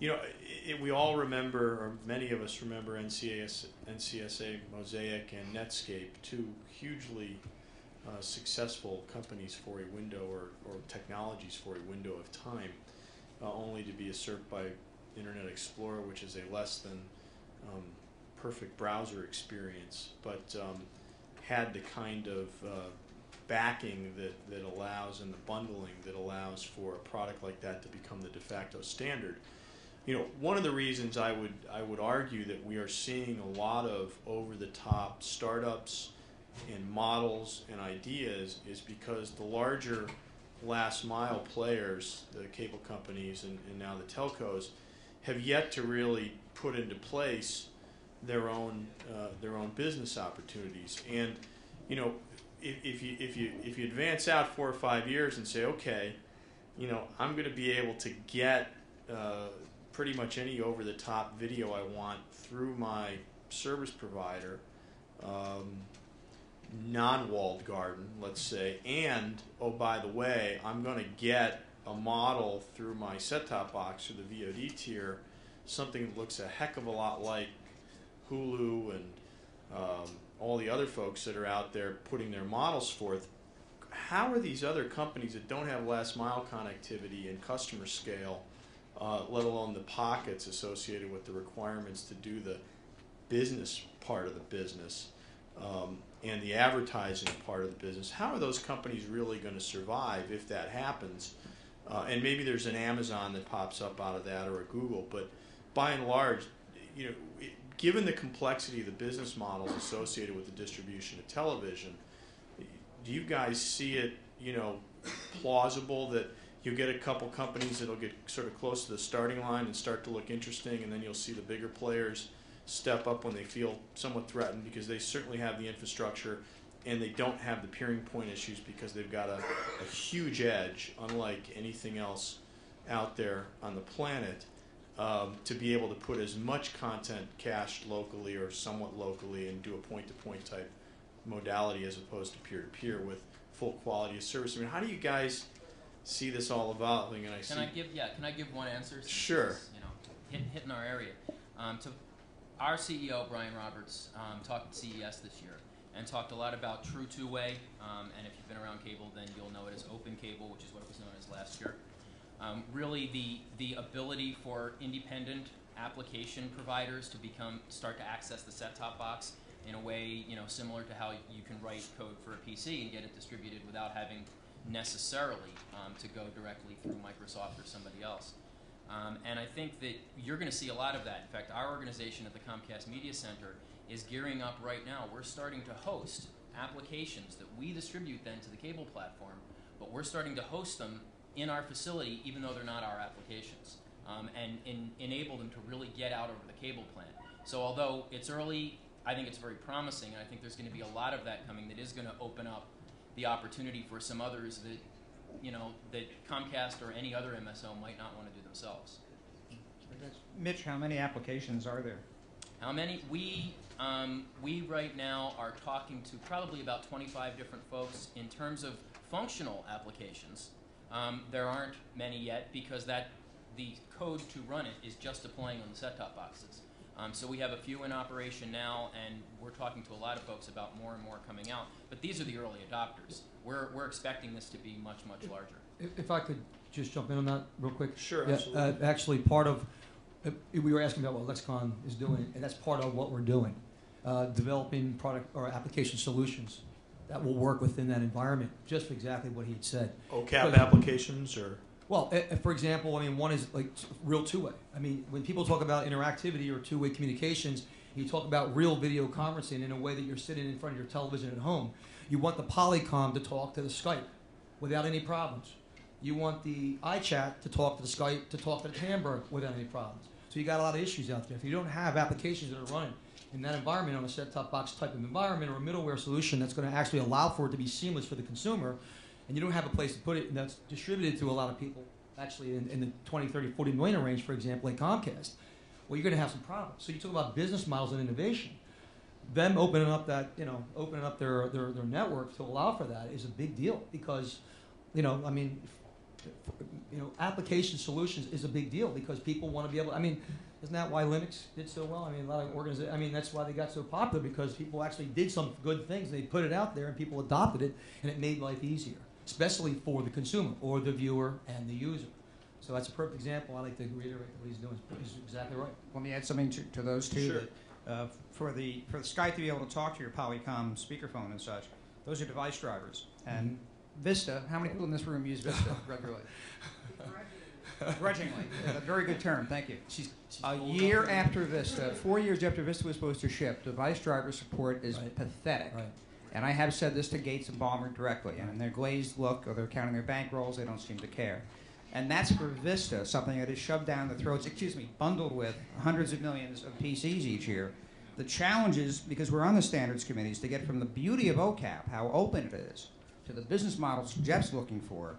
We all remember, or many of us remember, NCSA, Mosaic, and Netscape, two hugely successful companies for a window, or technologies for a window of time, only to be usurped by Internet Explorer, which is a less than perfect browser experience, but had the kind of backing that allows, and the bundling that allows for a product like that to become the de facto standard. One of the reasons I would argue that we are seeing a lot of over-the-top startups and models and ideas is because the larger last mile players, the cable companies and now the telcos, have yet to really put into place their own business opportunities. And if you advance out 4 or 5 years and say, okay, I'm going to be able to get pretty much any over-the-top video I want through my service provider, non-walled garden, let's say, and oh, by the way, I'm going to get a model through my set-top box or the VOD tier, something that looks a heck of a lot like Hulu and all the other folks that are out there putting their models forth. How are these other companies that don't have last mile connectivity and customer scale, let alone the pockets associated with the requirements to do the business part of the business, and the advertising part of the business, how are those companies really going to survive if that happens? And maybe there's an Amazon that pops up out of that, or a Google, but by and large, given the complexity of the business models associated with the distribution of television, do you guys see it, plausible that you'll get a couple companies that'll get sort of close to the starting line and start to look interesting, and then you'll see the bigger players step up when they feel somewhat threatened, because they certainly have the infrastructure and they don't have the peering point issues because they've got a huge edge, unlike anything else out there on the planet, to be able to put as much content cached locally or somewhat locally and do a point-to-point type modality as opposed to peer-to-peer with full quality of service. I mean, how do you guys see this all evolving? And Can I give one answer? Since Sure. it's, hitting our area. To our CEO Brian Roberts talked at CES this year and talked a lot about true two-way. And if you've been around cable, then you'll know it as open cable, which is what it was known as last year. Really, the ability for independent application providers to start to access the set-top box in a way, similar to how you can write code for a PC and get it distributed without having necessarily to go directly through Microsoft or somebody else. And I think that you're going to see a lot of that. In fact, our organization at the Comcast Media Center is gearing up right now. We're starting to host applications that we distribute then to the cable platform, but we're starting to host them in our facility, even though they're not our applications, and enable them to really get out over the cable plant. So although it's early, I think it's very promising, and I think there's going to be a lot of that coming that is going to open up the opportunity for some others that, that Comcast or any other MSO might not want to do themselves. Mitch, how many applications are there? How many? We right now are talking to probably about 25 different folks. In terms of functional applications, there aren't many yet because the code to run it is just deploying on the set-top boxes. So we have a few in operation now, and we're talking to a lot of folks about more and more coming out. But these are the early adopters. We're expecting this to be much, much larger. If I could just jump in on that real quick. Sure, Yeah, absolutely. actually, part of, we were asking about what Lexicon is doing, and that's part of what we're doing. Developing product or application solutions that will work within that environment, just for exactly what he had said. OCAP applications or? Well, for example, I mean, one is like real two-way. I mean, when people talk about interactivity or two-way communications, you talk about real video conferencing in a way that you're sitting in front of your television at home. You want the Polycom to talk to the Skype without any problems. You want the iChat to talk to the Skype, to talk to the Tamberg without any problems. So you got a lot of issues out there. If you don't have applications that are running in that environment on a set-top box type of environment or a middleware solution that's going to actually allow for it to be seamless for the consumer, and you don't have a place to put it and that's distributed to a lot of people, actually in the 20, 30, 40 million range, for example, like Comcast, well, you're going to have some problems. So you talk about business models and innovation. Them opening up that, opening up their network to allow for that is a big deal because, I mean, application solutions is a big deal because people want to be able, I mean, isn't that why Linux did so well? I mean, a lot of organizations, I mean, that's why they got so popular because people actually did some good things. They put it out there and people adopted it and it made life easier, especially for the consumer or the viewer and the user. So that's a perfect example. I like to reiterate what he's doing. He's exactly right. Let me add something to those two. Sure. That, for the Skype to be able to talk to your Polycom speakerphone and such, those are device drivers. And Vista, how many people in this room use Vista regularly? Grudgingly. A very good term, thank you. A year after Vista, 4 years after Vista was supposed to ship, device driver support is pathetic. Right. And I have said this to Gates and Ballmer directly, and in their glazed look, or they're counting their bankrolls, they don't seem to care. And that's for Vista, something that is shoved down the throats, bundled with hundreds of millions of PCs each year. The challenge is, because we're on the standards committees, to get from the beauty of OCAP, how open it is, to the business models Jeff's looking for,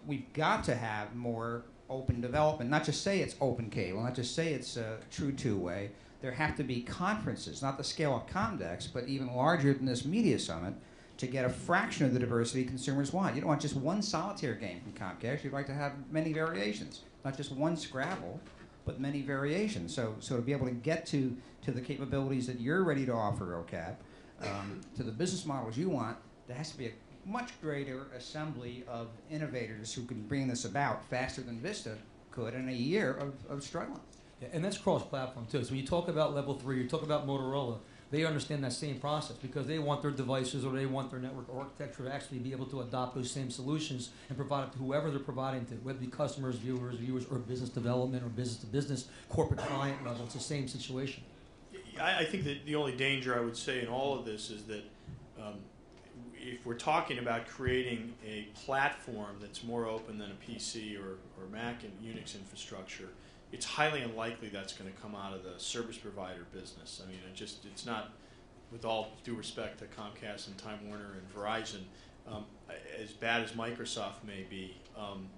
we've got to have more open development, not just say it's open cable, not just say it's true two-way. There have to be conferences, not the scale of Comdex, but even larger than this media summit, to get a fraction of the diversity consumers want. You don't want just one solitaire game from Comcast. You'd like to have many variations, not just one Scrabble, but many variations. So to be able to get to the capabilities that you're ready to offer, OCAP, to the business models you want, there has to be a much greater assembly of innovators who can bring this about faster than Vista could in a year of struggling. Yeah, and that's cross-platform too. So when you talk about level 3, you talk about Motorola, they understand that same process because they want their devices or they want their network architecture to actually be able to adopt those same solutions and provide it to whoever they're providing to, whether it be customers, viewers, or business development or business-to-business, corporate client level. It's the same situation. I think that the only danger I would say in all of this is that if we're talking about creating a platform that's more open than a PC or Mac and Unix infrastructure, it's highly unlikely that's going to come out of the service provider business. I mean, it's not, with all due respect to Comcast and Time Warner and Verizon, as bad as Microsoft may be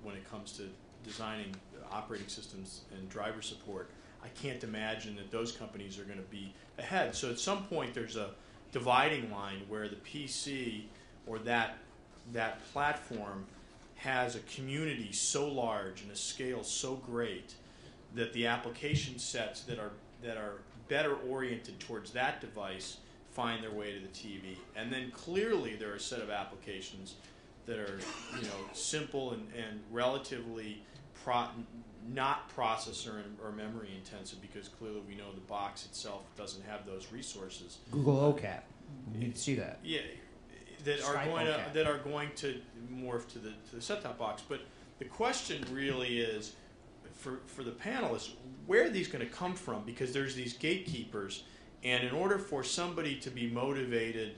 when it comes to designing operating systems and driver support, I can't imagine that those companies are going to be ahead. So at some point there's a dividing line where the PC or that platform has a community so large and a scale so great that the application sets that are better oriented towards that device find their way to the TV. And then clearly there are a set of applications that are simple and relatively not processor or memory intensive because clearly we know the box itself doesn't have those resources. Google OCAP. You can see that. Yeah, that are going to morph to the set-top box. But the question really is, for the panelists, where are these going to come from? Because there's these gatekeepers, and in order for somebody to be motivated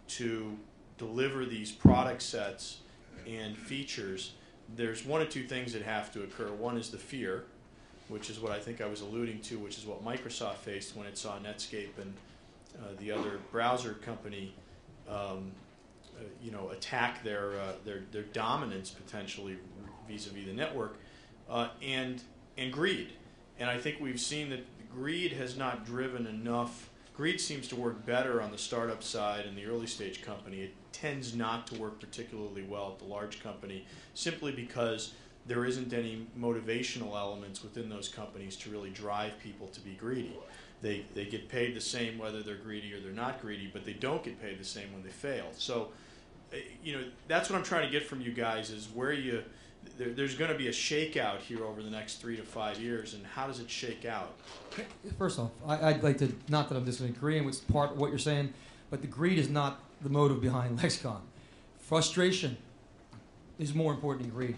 to deliver these product sets and features, there's one or two things that have to occur. One is the fear, which is what I think I was alluding to, which is what Microsoft faced when it saw Netscape and the other browser company, attack their dominance potentially vis-a-vis the network, and greed. And I think we've seen that greed has not driven enough. Greed seems to work better on the startup side and the early stage company. It tends not to work particularly well at the large company, simply because there isn't any motivational elements within those companies to really drive people to be greedy. They get paid the same whether they're greedy or they're not greedy, but they don't get paid the same when they fail. So, that's what I'm trying to get from you guys is where there's going to be a shakeout here over the next 3 to 5 years, and how does it shake out? First off, I'd like to, not that I'm disagreeing with part of what you're saying, but the greed is not the motive behind Lexicon. Frustration is more important than greed.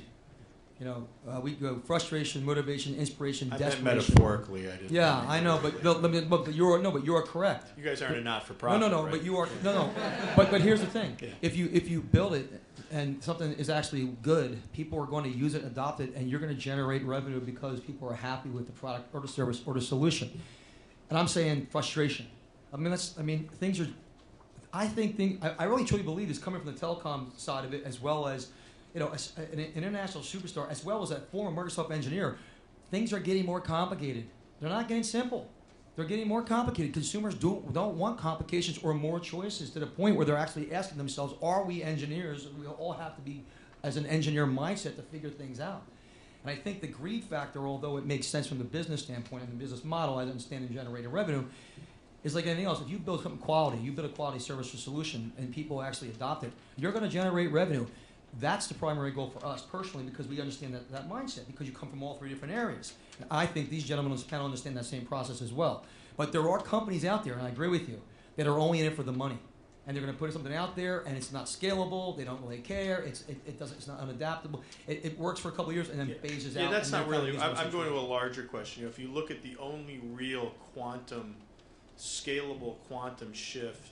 We go frustration, motivation, inspiration, desperation. I meant metaphorically. I didn't. Yeah, I know, but you're correct. You guys aren't a not-for-profit. No, right? but you are. No. But here's the thing: yeah. if you build it and something is actually good, people are going to use it, adopt it, and you're going to generate revenue because people are happy with the product or the service or the solution. And I'm saying frustration. Things are. I really truly believe it's coming from the telecom side of it, as well as an international superstar, as well as a former Microsoft engineer. Things are getting more complicated. They're not getting simple. They're getting more complicated. Consumers don't want complications or more choices, to the point where they're actually asking themselves, are we engineers? We all have to be, as an engineer mindset, to figure things out. And I think the greed factor, although it makes sense from the business standpoint and the business model, I understand in generating revenue, is like anything else. If you build something quality, you build a quality service or solution, and people actually adopt it, you're going to generate revenue. That's the primary goal for us personally, because we understand that mindset, because you come from all three different areas. And I think these gentlemen on this panel understand that same process as well. But there are companies out there, and I agree with you, that are only in it for the money. And they're going to put something out there, and it's not scalable. They don't really care. It's not unadaptable. It works for a couple of years and then phases out. Yeah, that's and not really. I'm going to a larger question. If you look at the only real scalable quantum shift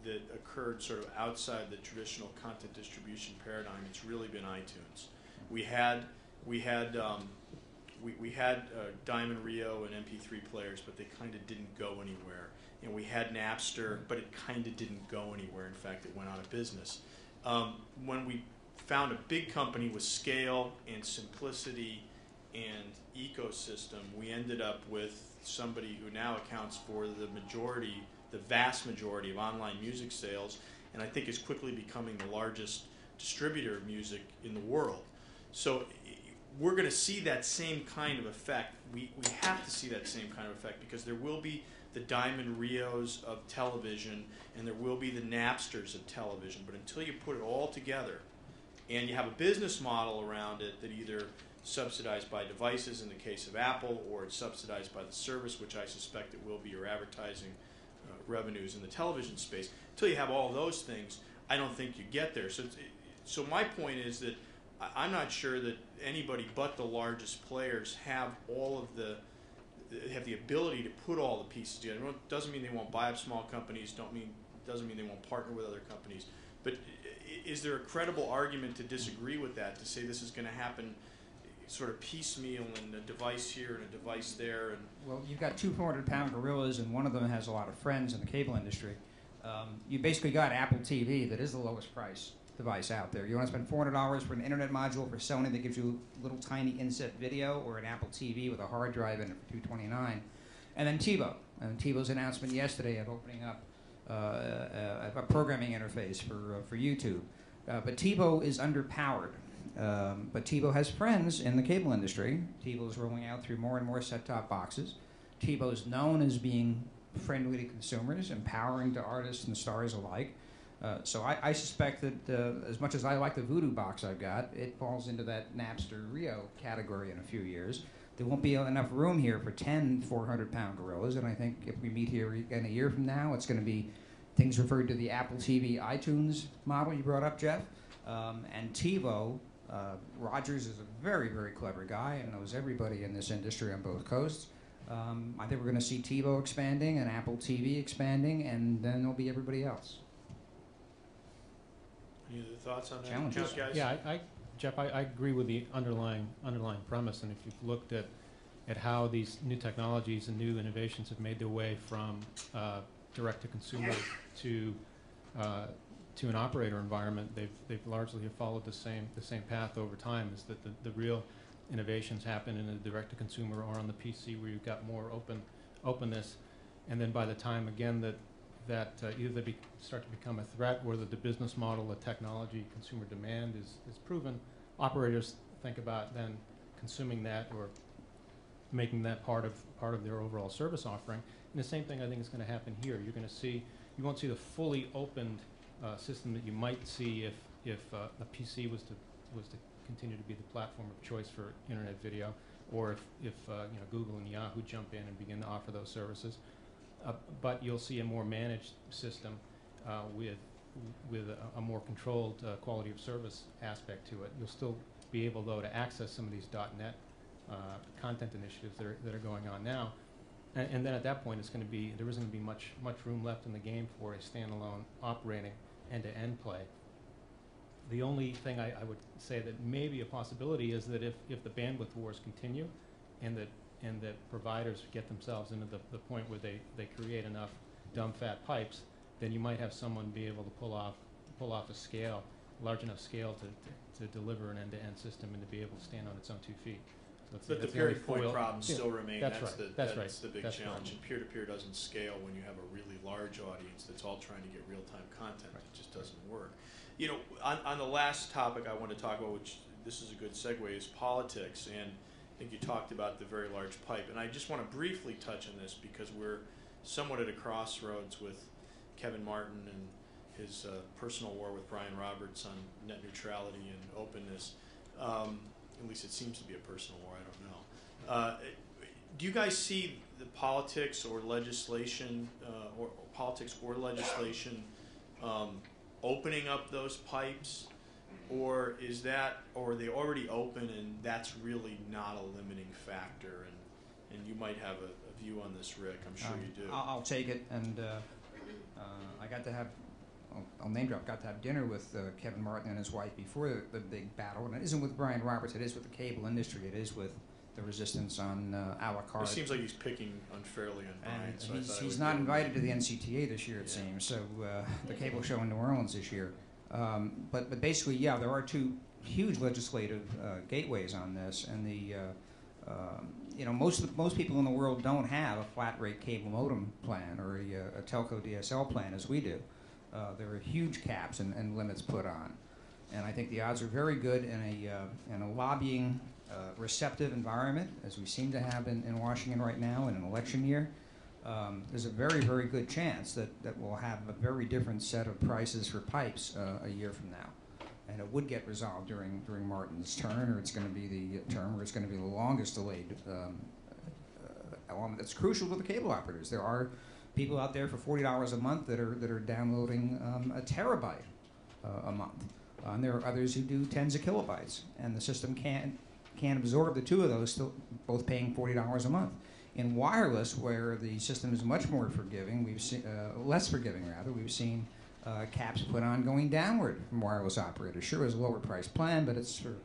that occurred sort of outside the traditional content distribution paradigm, it's really been iTunes. We had Diamond Rio and MP3 players, but they kind of didn't go anywhere. And we had Napster, but it kind of didn't go anywhere. In fact, it went out of business. When we found a big company with scale and simplicity and ecosystem, we ended up with somebody who now accounts for the vast majority of online music sales, and I think is quickly becoming the largest distributor of music in the world. So we're going to see that same kind of effect. We have to see that same kind of effect, because there will be the Diamond Rios of television and there will be the Napsters of television. But until you put it all together and you have a business model around it that either subsidized by devices in the case of Apple, or it's subsidized by the service, which I suspect it will be, your advertising revenues in the television space, until you have all those things, I don't think you get there. So my point is that I'm not sure that anybody but the largest players have the ability to put all the pieces together. It doesn't mean they won't buy up small companies, doesn't mean they won't partner with other companies. But is there a credible argument to disagree with that, to say this is going to happen sort of piecemeal, and a device here and a device there? And well, you've got two 400-pound gorillas, and one of them has a lot of friends in the cable industry. You basically got Apple TV, that is the lowest price device out there. You want to spend $400 for an internet module for Sony that gives you a little tiny inset video, or an Apple TV with a hard drive in it for $229. And then TiVo. And TiVo's announcement yesterday of opening up a programming interface for YouTube. But TiVo is underpowered. But TiVo has friends in the cable industry. TiVo is rolling out through more and more set-top boxes. TiVo is known as being friendly to consumers, empowering to artists and stars alike. So I suspect that as much as I like the Voodoo box I've got, it falls into that Napster Rio category in a few years. There won't be enough room here for 10 400-pound gorillas, and I think if we meet here again a year from now, it's going to be things referred to the Apple TV iTunes model you brought up, Jeff. And TiVo, Rogers is a very, very clever guy and knows everybody in this industry on both coasts. I think we're going to see TiVo expanding and Apple TV expanding, and then there'll be everybody else. any other thoughts on that? Challenges. Guys? Yeah, Jeff, I agree with the underlying premise, and if you've looked at how these new technologies and new innovations have made their way from direct to consumer to an operator environment, they've largely have followed the same path over time. Is that the real innovations happen in the direct to consumer or on the PC, where you've got more openness, and then by the time again that either they start to become a threat, or that the business model, the technology, consumer demand is proven, operators think about then consuming that or making that part of their overall service offering. And the same thing I think is going to happen here. You're going to see, you won't see the fully opened system that you might see if a PC was to continue to be the platform of choice for internet video, or if Google and Yahoo jump in and begin to offer those services. But you'll see a more managed system with a more controlled quality of service aspect to it. You'll still be able, though, to access some of these .NET content initiatives that are going on now. And then at that point, there isn't going to be much room left in the game for a standalone operating end-to-end play. The only thing I would say that may be a possibility is that if the bandwidth wars continue, and that providers get themselves into the point where they create enough dumb fat pipes, then you might have someone be able to pull off a scale, large enough scale to deliver an end-to-end system and to be able to stand on its own 2 feet. So But the peer-to-point problems still remain. That's the big challenge. Right. And peer-to-peer doesn't scale when you have a really large audience that's all trying to get real-time content. Right. It just doesn't work. You know, on the last topic I want to talk about, which this is a good segue, is politics. And I think you talked about the very large pipe. And I just want to briefly touch on this because we're somewhat at a crossroads with Kevin Martin and his personal war with Brian Roberts on net neutrality and openness. At least it seems to be a personal war, I don't know. Do you guys see the politics or legislation, opening up those pipes, or are they already open and that's really not a limiting factor? And you might have a view on this, Rick. I'm sure you do. I'll take it, and I got to have, I'll name drop, got to have dinner with Kevin Martin and his wife before the big battle, and it isn't with Brian Roberts, it is with the cable industry, it is with the resistance on a la carte. It seems like he's picking unfairly on Brian. And So he's not invited to the NCTA this year, it seems, so the cable show in New Orleans this year. But basically, yeah, there are 2 huge legislative gateways on this, and most people in the world don't have a flat rate cable modem plan or a telco DSL plan as we do. There are huge caps and limits put on, and I think the odds are very good in a lobbying receptive environment, as we seem to have in Washington right now in an election year. There's a very, very good chance that we'll have a very different set of prices for pipes a year from now. And it would get resolved during Martin's turn, or it's going to be the term where it's going to be the longest delayed element that's crucial to the cable operators. There are people out there for $40 a month that are downloading a terabyte a month. And there are others who do tens of kilobytes, and the system can't absorb the 2 of those, still both paying $40 a month. In wireless, where the system is much more forgiving, we've seen less forgiving rather. We've seen caps put on going downward from wireless operators. Sure, it's a lower price plan, but it's for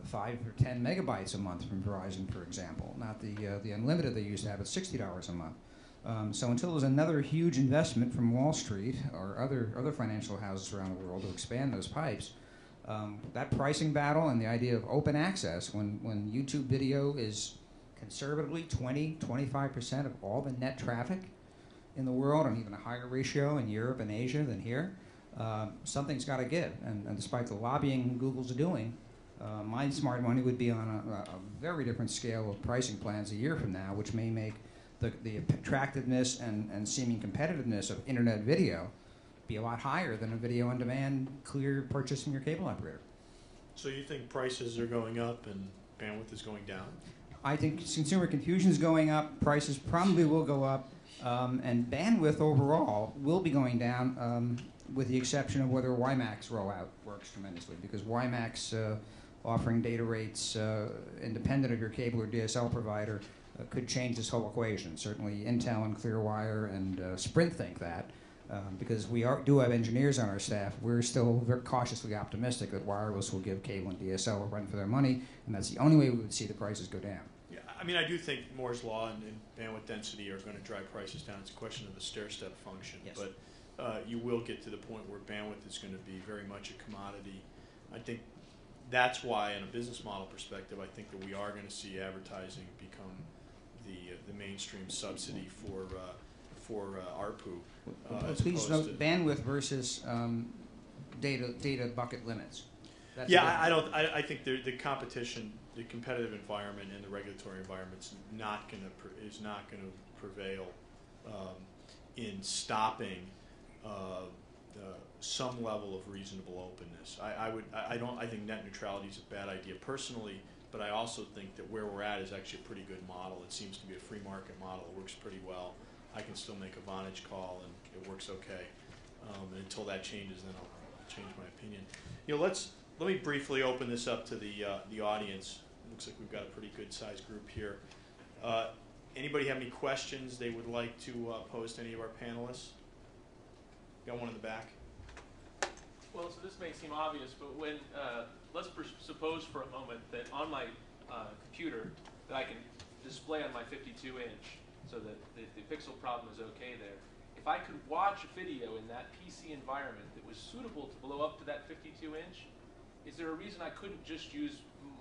5 or 10 megabytes a month from Verizon, for example. Not the unlimited they used to have at $60 a month. So until there's another huge investment from Wall Street or other financial houses around the world to expand those pipes, that pricing battle and the idea of open access, when YouTube video is conservatively 20-25% of all the net traffic in the world, and even a higher ratio in Europe and Asia than here, something's got to give. And despite the lobbying Google's doing, my smart money would be on a very different scale of pricing plans a year from now, which may make the attractiveness and seeming competitiveness of internet video be a lot higher than a video on demand clear purchase from your cable operator. So you think prices are going up and bandwidth is going down? I think consumer confusion is going up, prices probably will go up, and bandwidth overall will be going down, with the exception of whether WiMAX rollout works tremendously, because WiMAX offering data rates independent of your cable or DSL provider could change this whole equation. Certainly Intel and Clearwire and Sprint think that. Because do have engineers on our staff, we're still very cautiously optimistic that wireless will give cable and DSL a run for their money, and that's the only way we would see the prices go down. Yeah, I mean, I do think Moore's law and bandwidth density are going to drive prices down. It's a question of the stair-step function. Yes. But you will get to the point where bandwidth is going to be very much a commodity. I think that's why, in a business model perspective, I think that we are going to see advertising become the mainstream subsidy for ARPU. Please note bandwidth versus data bucket limits. That's Yeah, I think the competition, the competitive environment, and the regulatory environment is not going to prevail in stopping some level of reasonable openness. I think net neutrality is a bad idea personally, but I also think that where we're at is actually a pretty good model. It seems to be a free market model. It works pretty well. I can still make a Vonage call and it works okay. And until that changes, then I'll change my opinion. Let me briefly open this up to the audience. It looks like we've got a pretty good sized group here. Anybody have any questions they would like to pose to any of our panelists? Got one in the back. Well, so this may seem obvious, but when let's suppose for a moment that on my computer that I can display on my 52-inch, so that the pixel problem is okay there. If I could watch a video in that PC environment that was suitable to blow up to that 52-inch, is there a reason I couldn't just use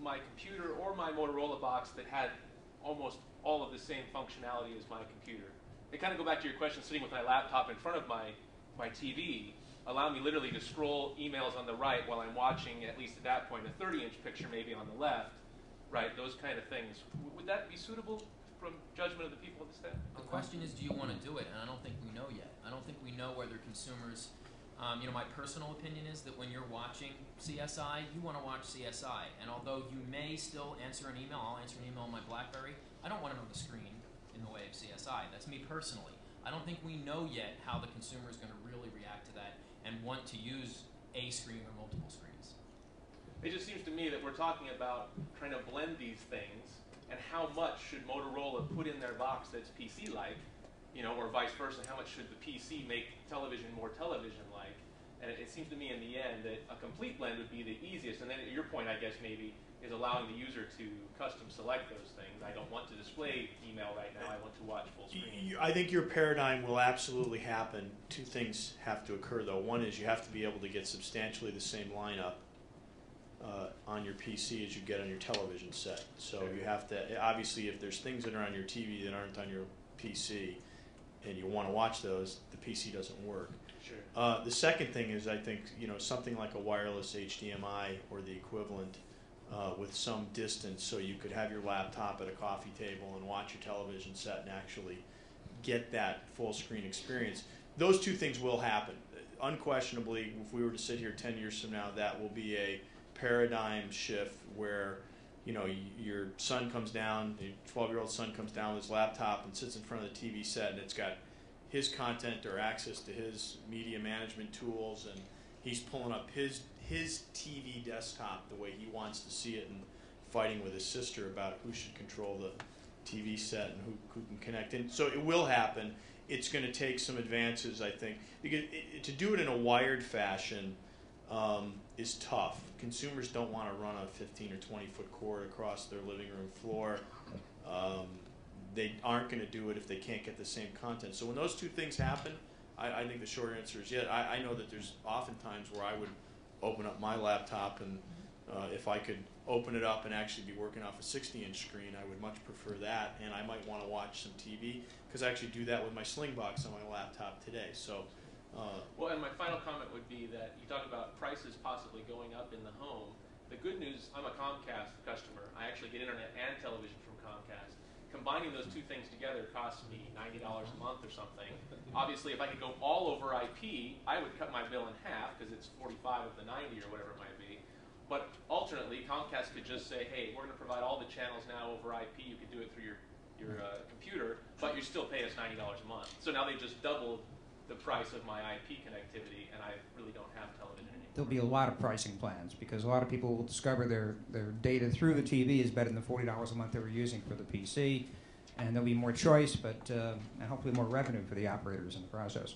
my computer or my Motorola box that had almost all of the same functionality as my computer? They kind of go back to your question, sitting with my laptop in front of my TV, allow me literally to scroll emails on the right while I'm watching, at least at that point, a 30-inch picture maybe on the left, right? Those kind of things. Would that be suitable from judgment of the people of the staff? The question is, do you want to do it? And I don't think we know yet. I don't think we know whether consumers, my personal opinion is that when you're watching CSI, you want to watch CSI. And although you may still answer an email, I'll answer an email on my BlackBerry, I don't want it on the screen in the way of CSI. That's me personally. I don't think we know yet how the consumer is going to really react to that and want to use a screen or multiple screens. It just seems to me that we're talking about trying to blend these things, and how much should Motorola put in their box that's PC-like, or vice versa, how much should the PC make television more television-like? And it seems to me in the end that a complete blend would be the easiest, and then your point, I guess, maybe, is allowing the user to custom select those things. I don't want to display email right now, I want to watch full screen. I think your paradigm will absolutely happen. Two things have to occur, though. One is you have to be able to get substantially the same lineup on your PC as you get on your television set. So you have to, obviously, if there's things that are on your TV that aren't on your PC and you want to watch those, the PC doesn't work. Sure. The second thing is, I think, something like a wireless HDMI or the equivalent with some distance, so you could have your laptop at a coffee table and watch your television set and actually get that full screen experience. Those two things will happen. Unquestionably, if we were to sit here 10 years from now, that will be a paradigm shift where your son comes down, your 12-year-old son comes down with his laptop and sits in front of the TV set, and it's got his content or access to his media management tools, and he's pulling up his TV desktop the way he wants to see it and fighting with his sister about who should control the TV set and who can connect in. So it will happen. It's going to take some advances, I think, because to do it in a wired fashion is tough. Consumers don't want to run a 15 or 20-foot cord across their living room floor. They aren't going to do it if they can't get the same content. So when those two things happen, I think the short answer is yes. I know that there's often times where I would open up my laptop, and if I could open it up and actually be working off a 60-inch screen, I would much prefer that, and I might want to watch some TV, because I actually do that with my Sling box on my laptop today. So, well, and my final comment would be that you talk about prices possibly going up in the home. The good news, I'm a Comcast customer. I actually get internet and television from Comcast. Combining those two things together costs me $90 a month or something. Obviously, if I could go all over IP, I would cut my bill in half because it's 45 of the 90 or whatever it might be. But alternately, Comcast could just say, hey, we're going to provide all the channels now over IP. You could do it through your computer, but you still pay us $90 a month. So now they just doubled the price of my IP connectivity, and I really don't have television anymore. There'll be a lot of pricing plans because a lot of people will discover their data through the TV is better than the $40 a month they were using for the PC, and there'll be more choice, but and hopefully more revenue for the operators in the process.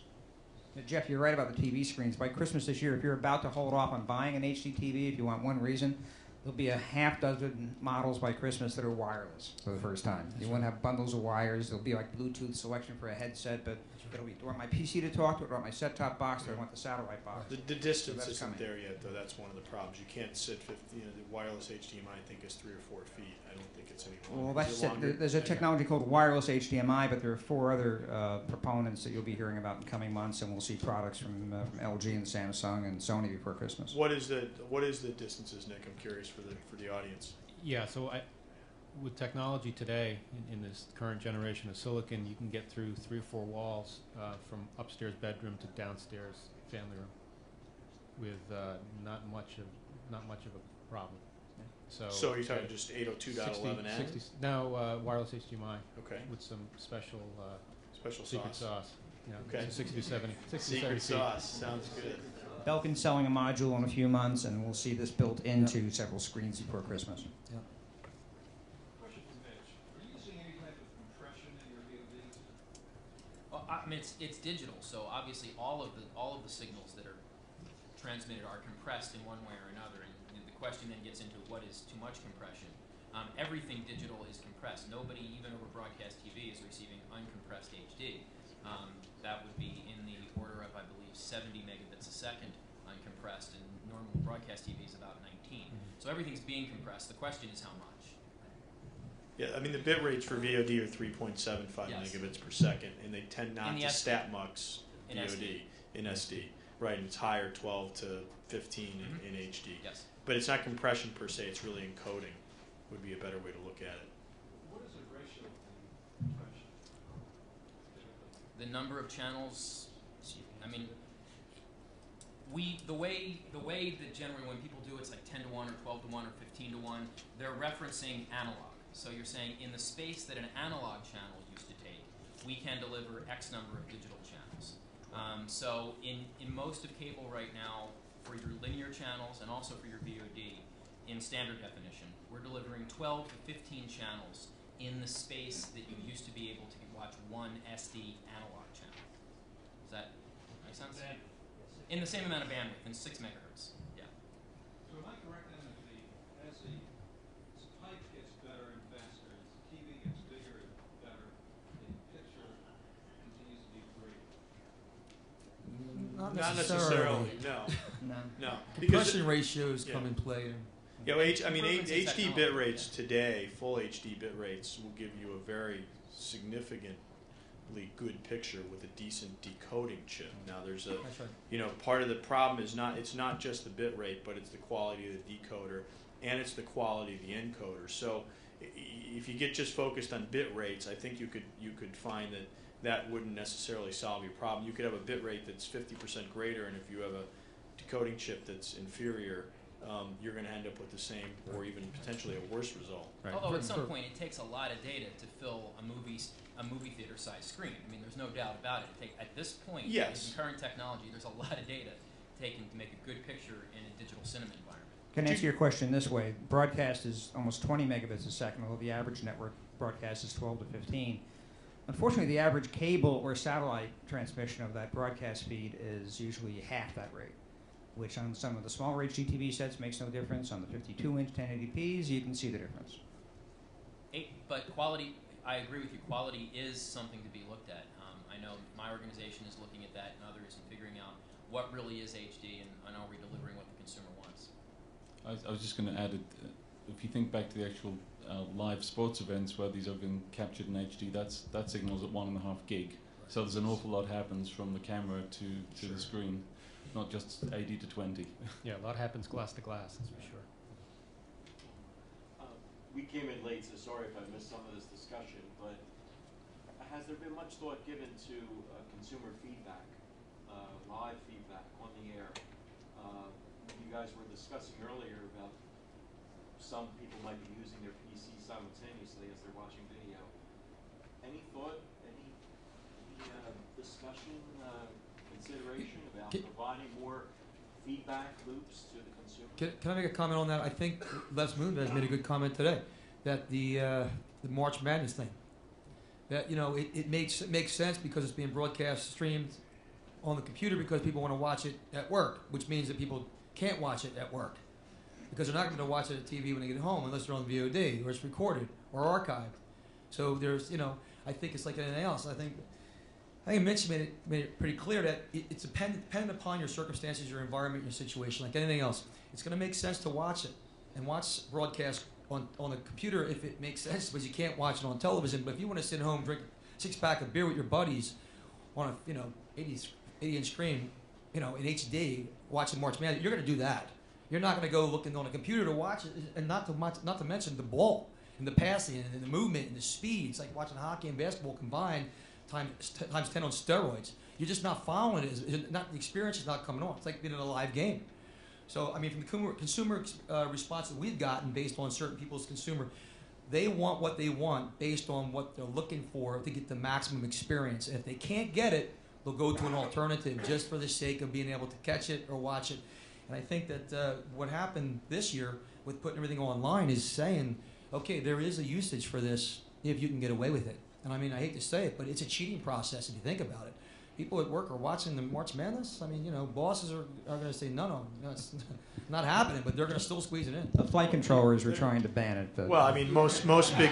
Jeff, you're right about the TV screens. By Christmas this year, if you're about to hold off on buying an HD TV, if you want one reason, there'll be a half dozen models by Christmas that are wireless for the first time. You won't have bundles of wires. There'll be like Bluetooth selection for a headset, but it'll be, do I want my PC to talk to it, do I want my set-top box, or do I want the satellite box? The distance that's isn't coming. there yet, though. That's one of the problems. You can't sit 50, the wireless HDMI, I think, is 3 or 4 feet. I don't think it's any longer. Well, that's Is it it. longer? There's a technology called wireless HDMI, but there are 4 other proponents that you'll be hearing about in coming months, and we'll see products from LG and Samsung and Sony before Christmas. What is the distances, Nick? I'm curious for the audience. Yeah, so with technology today, in this current generation of silicon, you can get through 3 or 4 walls from upstairs bedroom to downstairs family room with not much of a problem. So you're talking just 802.11n? No, wireless HDMI Okay. with some special sauce. secret sauce. Yeah, Okay. so 60 to 70. 60 to 70 Secret feet. sauce. Sounds good. Belkin's selling a module in a few months, and we'll see this built into several screens before Christmas. Question for Mitch. Are you using any type of compression in your VODs? Well, I mean, it's digital, so obviously all of the signals that are transmitted are compressed in one way or another, and the question then gets into what is too much compression. Everything digital is compressed. Nobody, even over broadcast TV, is receiving uncompressed HD. That would be in the order of, I believe, 70 megabits a second uncompressed, and normal broadcast TV is about 19. So everything's being compressed. The question is how much. Yeah, I mean, the bit rates for VOD are 3.75 Yes. megabits per second, and they tend In not the to SD. stat mux In VOD SD. in SD. Right, and it's higher, 12 to 15 in HD. Yes. But it's not compression per se, it's really encoding would be a better way to look at it. What is the ratio of the compression? The number of channels, I mean, the way that generally when people do it's like 10 to 1 or 12 to 1 or 15 to 1, they're referencing analog. So you're saying in the space that an analog channel used to take, we can deliver X number of digital channels. So in most of cable right now, for your linear channels and also for your VOD, in standard definition, we're delivering 12 to 15 channels in the space that you used to be able to watch one SD analog channel. Does that make sense? In the same amount of bandwidth, in 6 megahertz. Yeah. So am I correct then that as the pipe gets better and faster, as the TV gets bigger and better, the picture continues to be great? Not Not necessarily. necessarily, no. No. No. Because Compression ratios come yeah. in play. you know, Improvements in HD technology. bit rates today, full HD bit rates, will give you a very significantly good picture with a decent decoding chip. Now, there's a, That's right. you know, part of the problem is it's not just the bit rate, but it's the quality of the decoder and it's the quality of the encoder. So if you get just focused on bit rates, I think you could find that wouldn't necessarily solve your problem. You could have a bit rate that's 50% greater, and if you have a decoding chip that's inferior, you're going to end up with the same or even potentially a worse result. Right. Although at some For- point it takes a lot of data to fill a movie theater size screen. I mean, there's no doubt about it. At this point, Yes. in current technology, there's a lot of data taken to make a good picture in a digital cinema environment. Can I answer your question this way? Broadcast is almost 20 megabits a second, although the average network broadcast is 12 to 15. Unfortunately, the average cable or satellite transmission of that broadcast feed is usually half that rate, which on some of the smaller HDTV sets makes no difference. On the 52-inch 1080p's, you can see the difference. But quality, I agree with you, quality is something to be looked at. I know my organization is looking at that and others and figuring out what really is HD and are we delivering what the consumer wants. I was just going to add it. If you think back to the actual live sports events where these are being captured in HD, that signal's at 1.5 gig. So there's an awful lot happens from the camera to the screen, not just 80 to 20. Yeah, a lot happens glass to glass, that's for sure. We came in late, so sorry if I missed some of this discussion, but has there been much thought given to consumer feedback, live feedback on the air? You guys were discussing earlier about some people might be using their PC simultaneously as they're watching video. Any thought, any discussion, consideration about providing more feedback loops to the consumer? Can I make a comment on that? I think Les Moonves made a good comment today that the March Madness thing, that it makes sense because it's being broadcast, streamed on the computer because people want to watch it at work, which means that people can't watch it at work because they're not going to watch it at TV when they get home unless they're on VOD or it's recorded or archived. So there's, I think it's like anything else. I think Mitch made it pretty clear that it's dependent upon your circumstances, your environment, your situation, like anything else. It's going to make sense to watch it and watch broadcast on the computer if it makes sense, because you can't watch it on television. But if you want to sit home, drink a 6-pack of beer with your buddies on a 80-inch screen, in HD, watching March Madness, you're going to do that. You're not going to go looking on a computer to watch it, and not to mention the ball and the passing and the movement and the speed. It's like watching hockey and basketball combined times 10 on steroids. You're just not following it. The experience is not coming on. It's like being in a live game. So, I mean, from the consumer response that we've gotten based on certain people's consumer, they want what they want based on what they're looking for to get the maximum experience. And if they can't get it, they'll go to an alternative just for the sake of being able to catch it or watch it. And I think that what happened this year with putting everything online is saying, okay, there is a usage for this if you can get away with it. And I mean, I hate to say it, but it's a cheating process if you think about it. People at work are watching the March Madness. I mean, bosses are going to say, no, it's not happening, but they're going to still squeeze it in. The flight controllers were trying to ban it. But Well, I mean, most big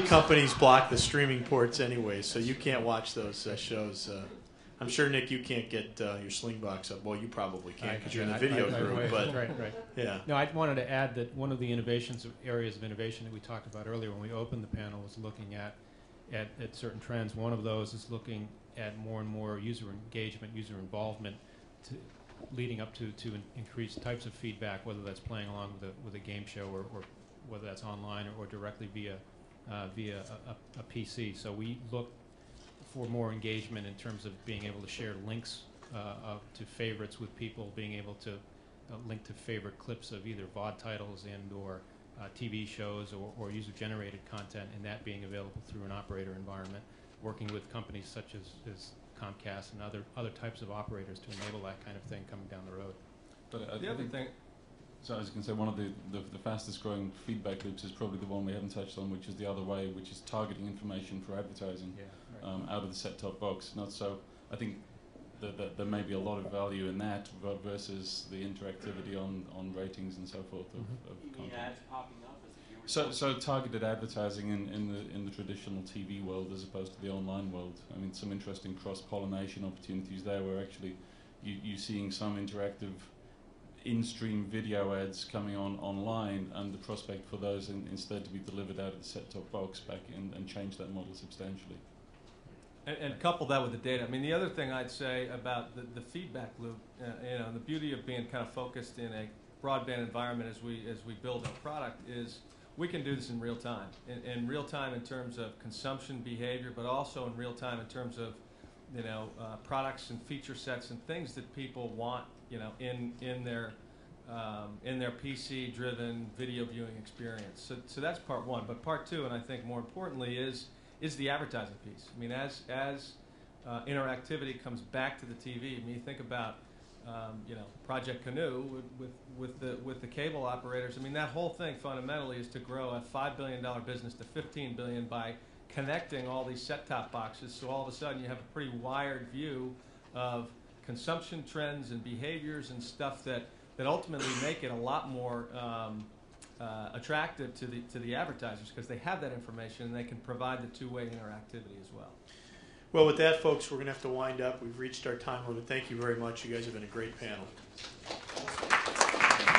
companies block the streaming ports anyway, so you can't watch those shows. I'm sure, Nick, you can't get your Slingbox up. Well, you probably can't because you're in the video group. But right. yeah. No, I wanted to add that one of the areas of innovation that we talked about earlier when we opened the panel was looking at certain trends. One of those is looking at more and more user engagement, user involvement, leading up to increased types of feedback, whether that's playing along with a game show or whether that's online or directly via a PC. So we look for more engagement in terms of being able to share links to favorites with people, being able to link to favorite clips of either VOD titles and or TV shows or user-generated content, and that being available through an operator environment, working with companies such as Comcast and other types of operators to enable that kind of thing coming down the road. But The other thing, so as you can say, one of the fastest growing feedback loops is probably the one we haven't touched on, which is the other way, which is targeting information for advertising out of the set-top box. Not so. I think that there may be a lot of value in that versus the interactivity on ratings and so forth of You mean content. ads popping up as the viewer? So targeted advertising in the traditional TV world as opposed to the online world. I mean, some interesting cross-pollination opportunities there, where actually you're seeing some interactive in-stream video ads coming online, and the prospect for those instead to be delivered out of the set-top box back in and change that model substantially. and couple that with the data. I mean, the other thing I'd say about the feedback loop, the beauty of being kind of focused in a broadband environment as we build our product is we can do this in real time. In real time in terms of consumption behavior, but also in real time in terms of products and feature sets and things that people want in their PC-driven video viewing experience. So that's part one. But part two, and I think more importantly, is the advertising piece. I mean, as interactivity comes back to the TV, I mean, you think about Project Canoe with the cable operators. I mean, that whole thing fundamentally is to grow a $5 billion business to $15 billion by connecting all these set-top boxes. So all of a sudden, you have a pretty wired view of consumption trends and behaviors and stuff that ultimately make it a lot more attractive to the advertisers, because they have that information and they can provide the two-way interactivity as well. Well, with that, folks, we're going to have to wind up. We've reached our time limit. Thank you very much. You guys have been a great panel.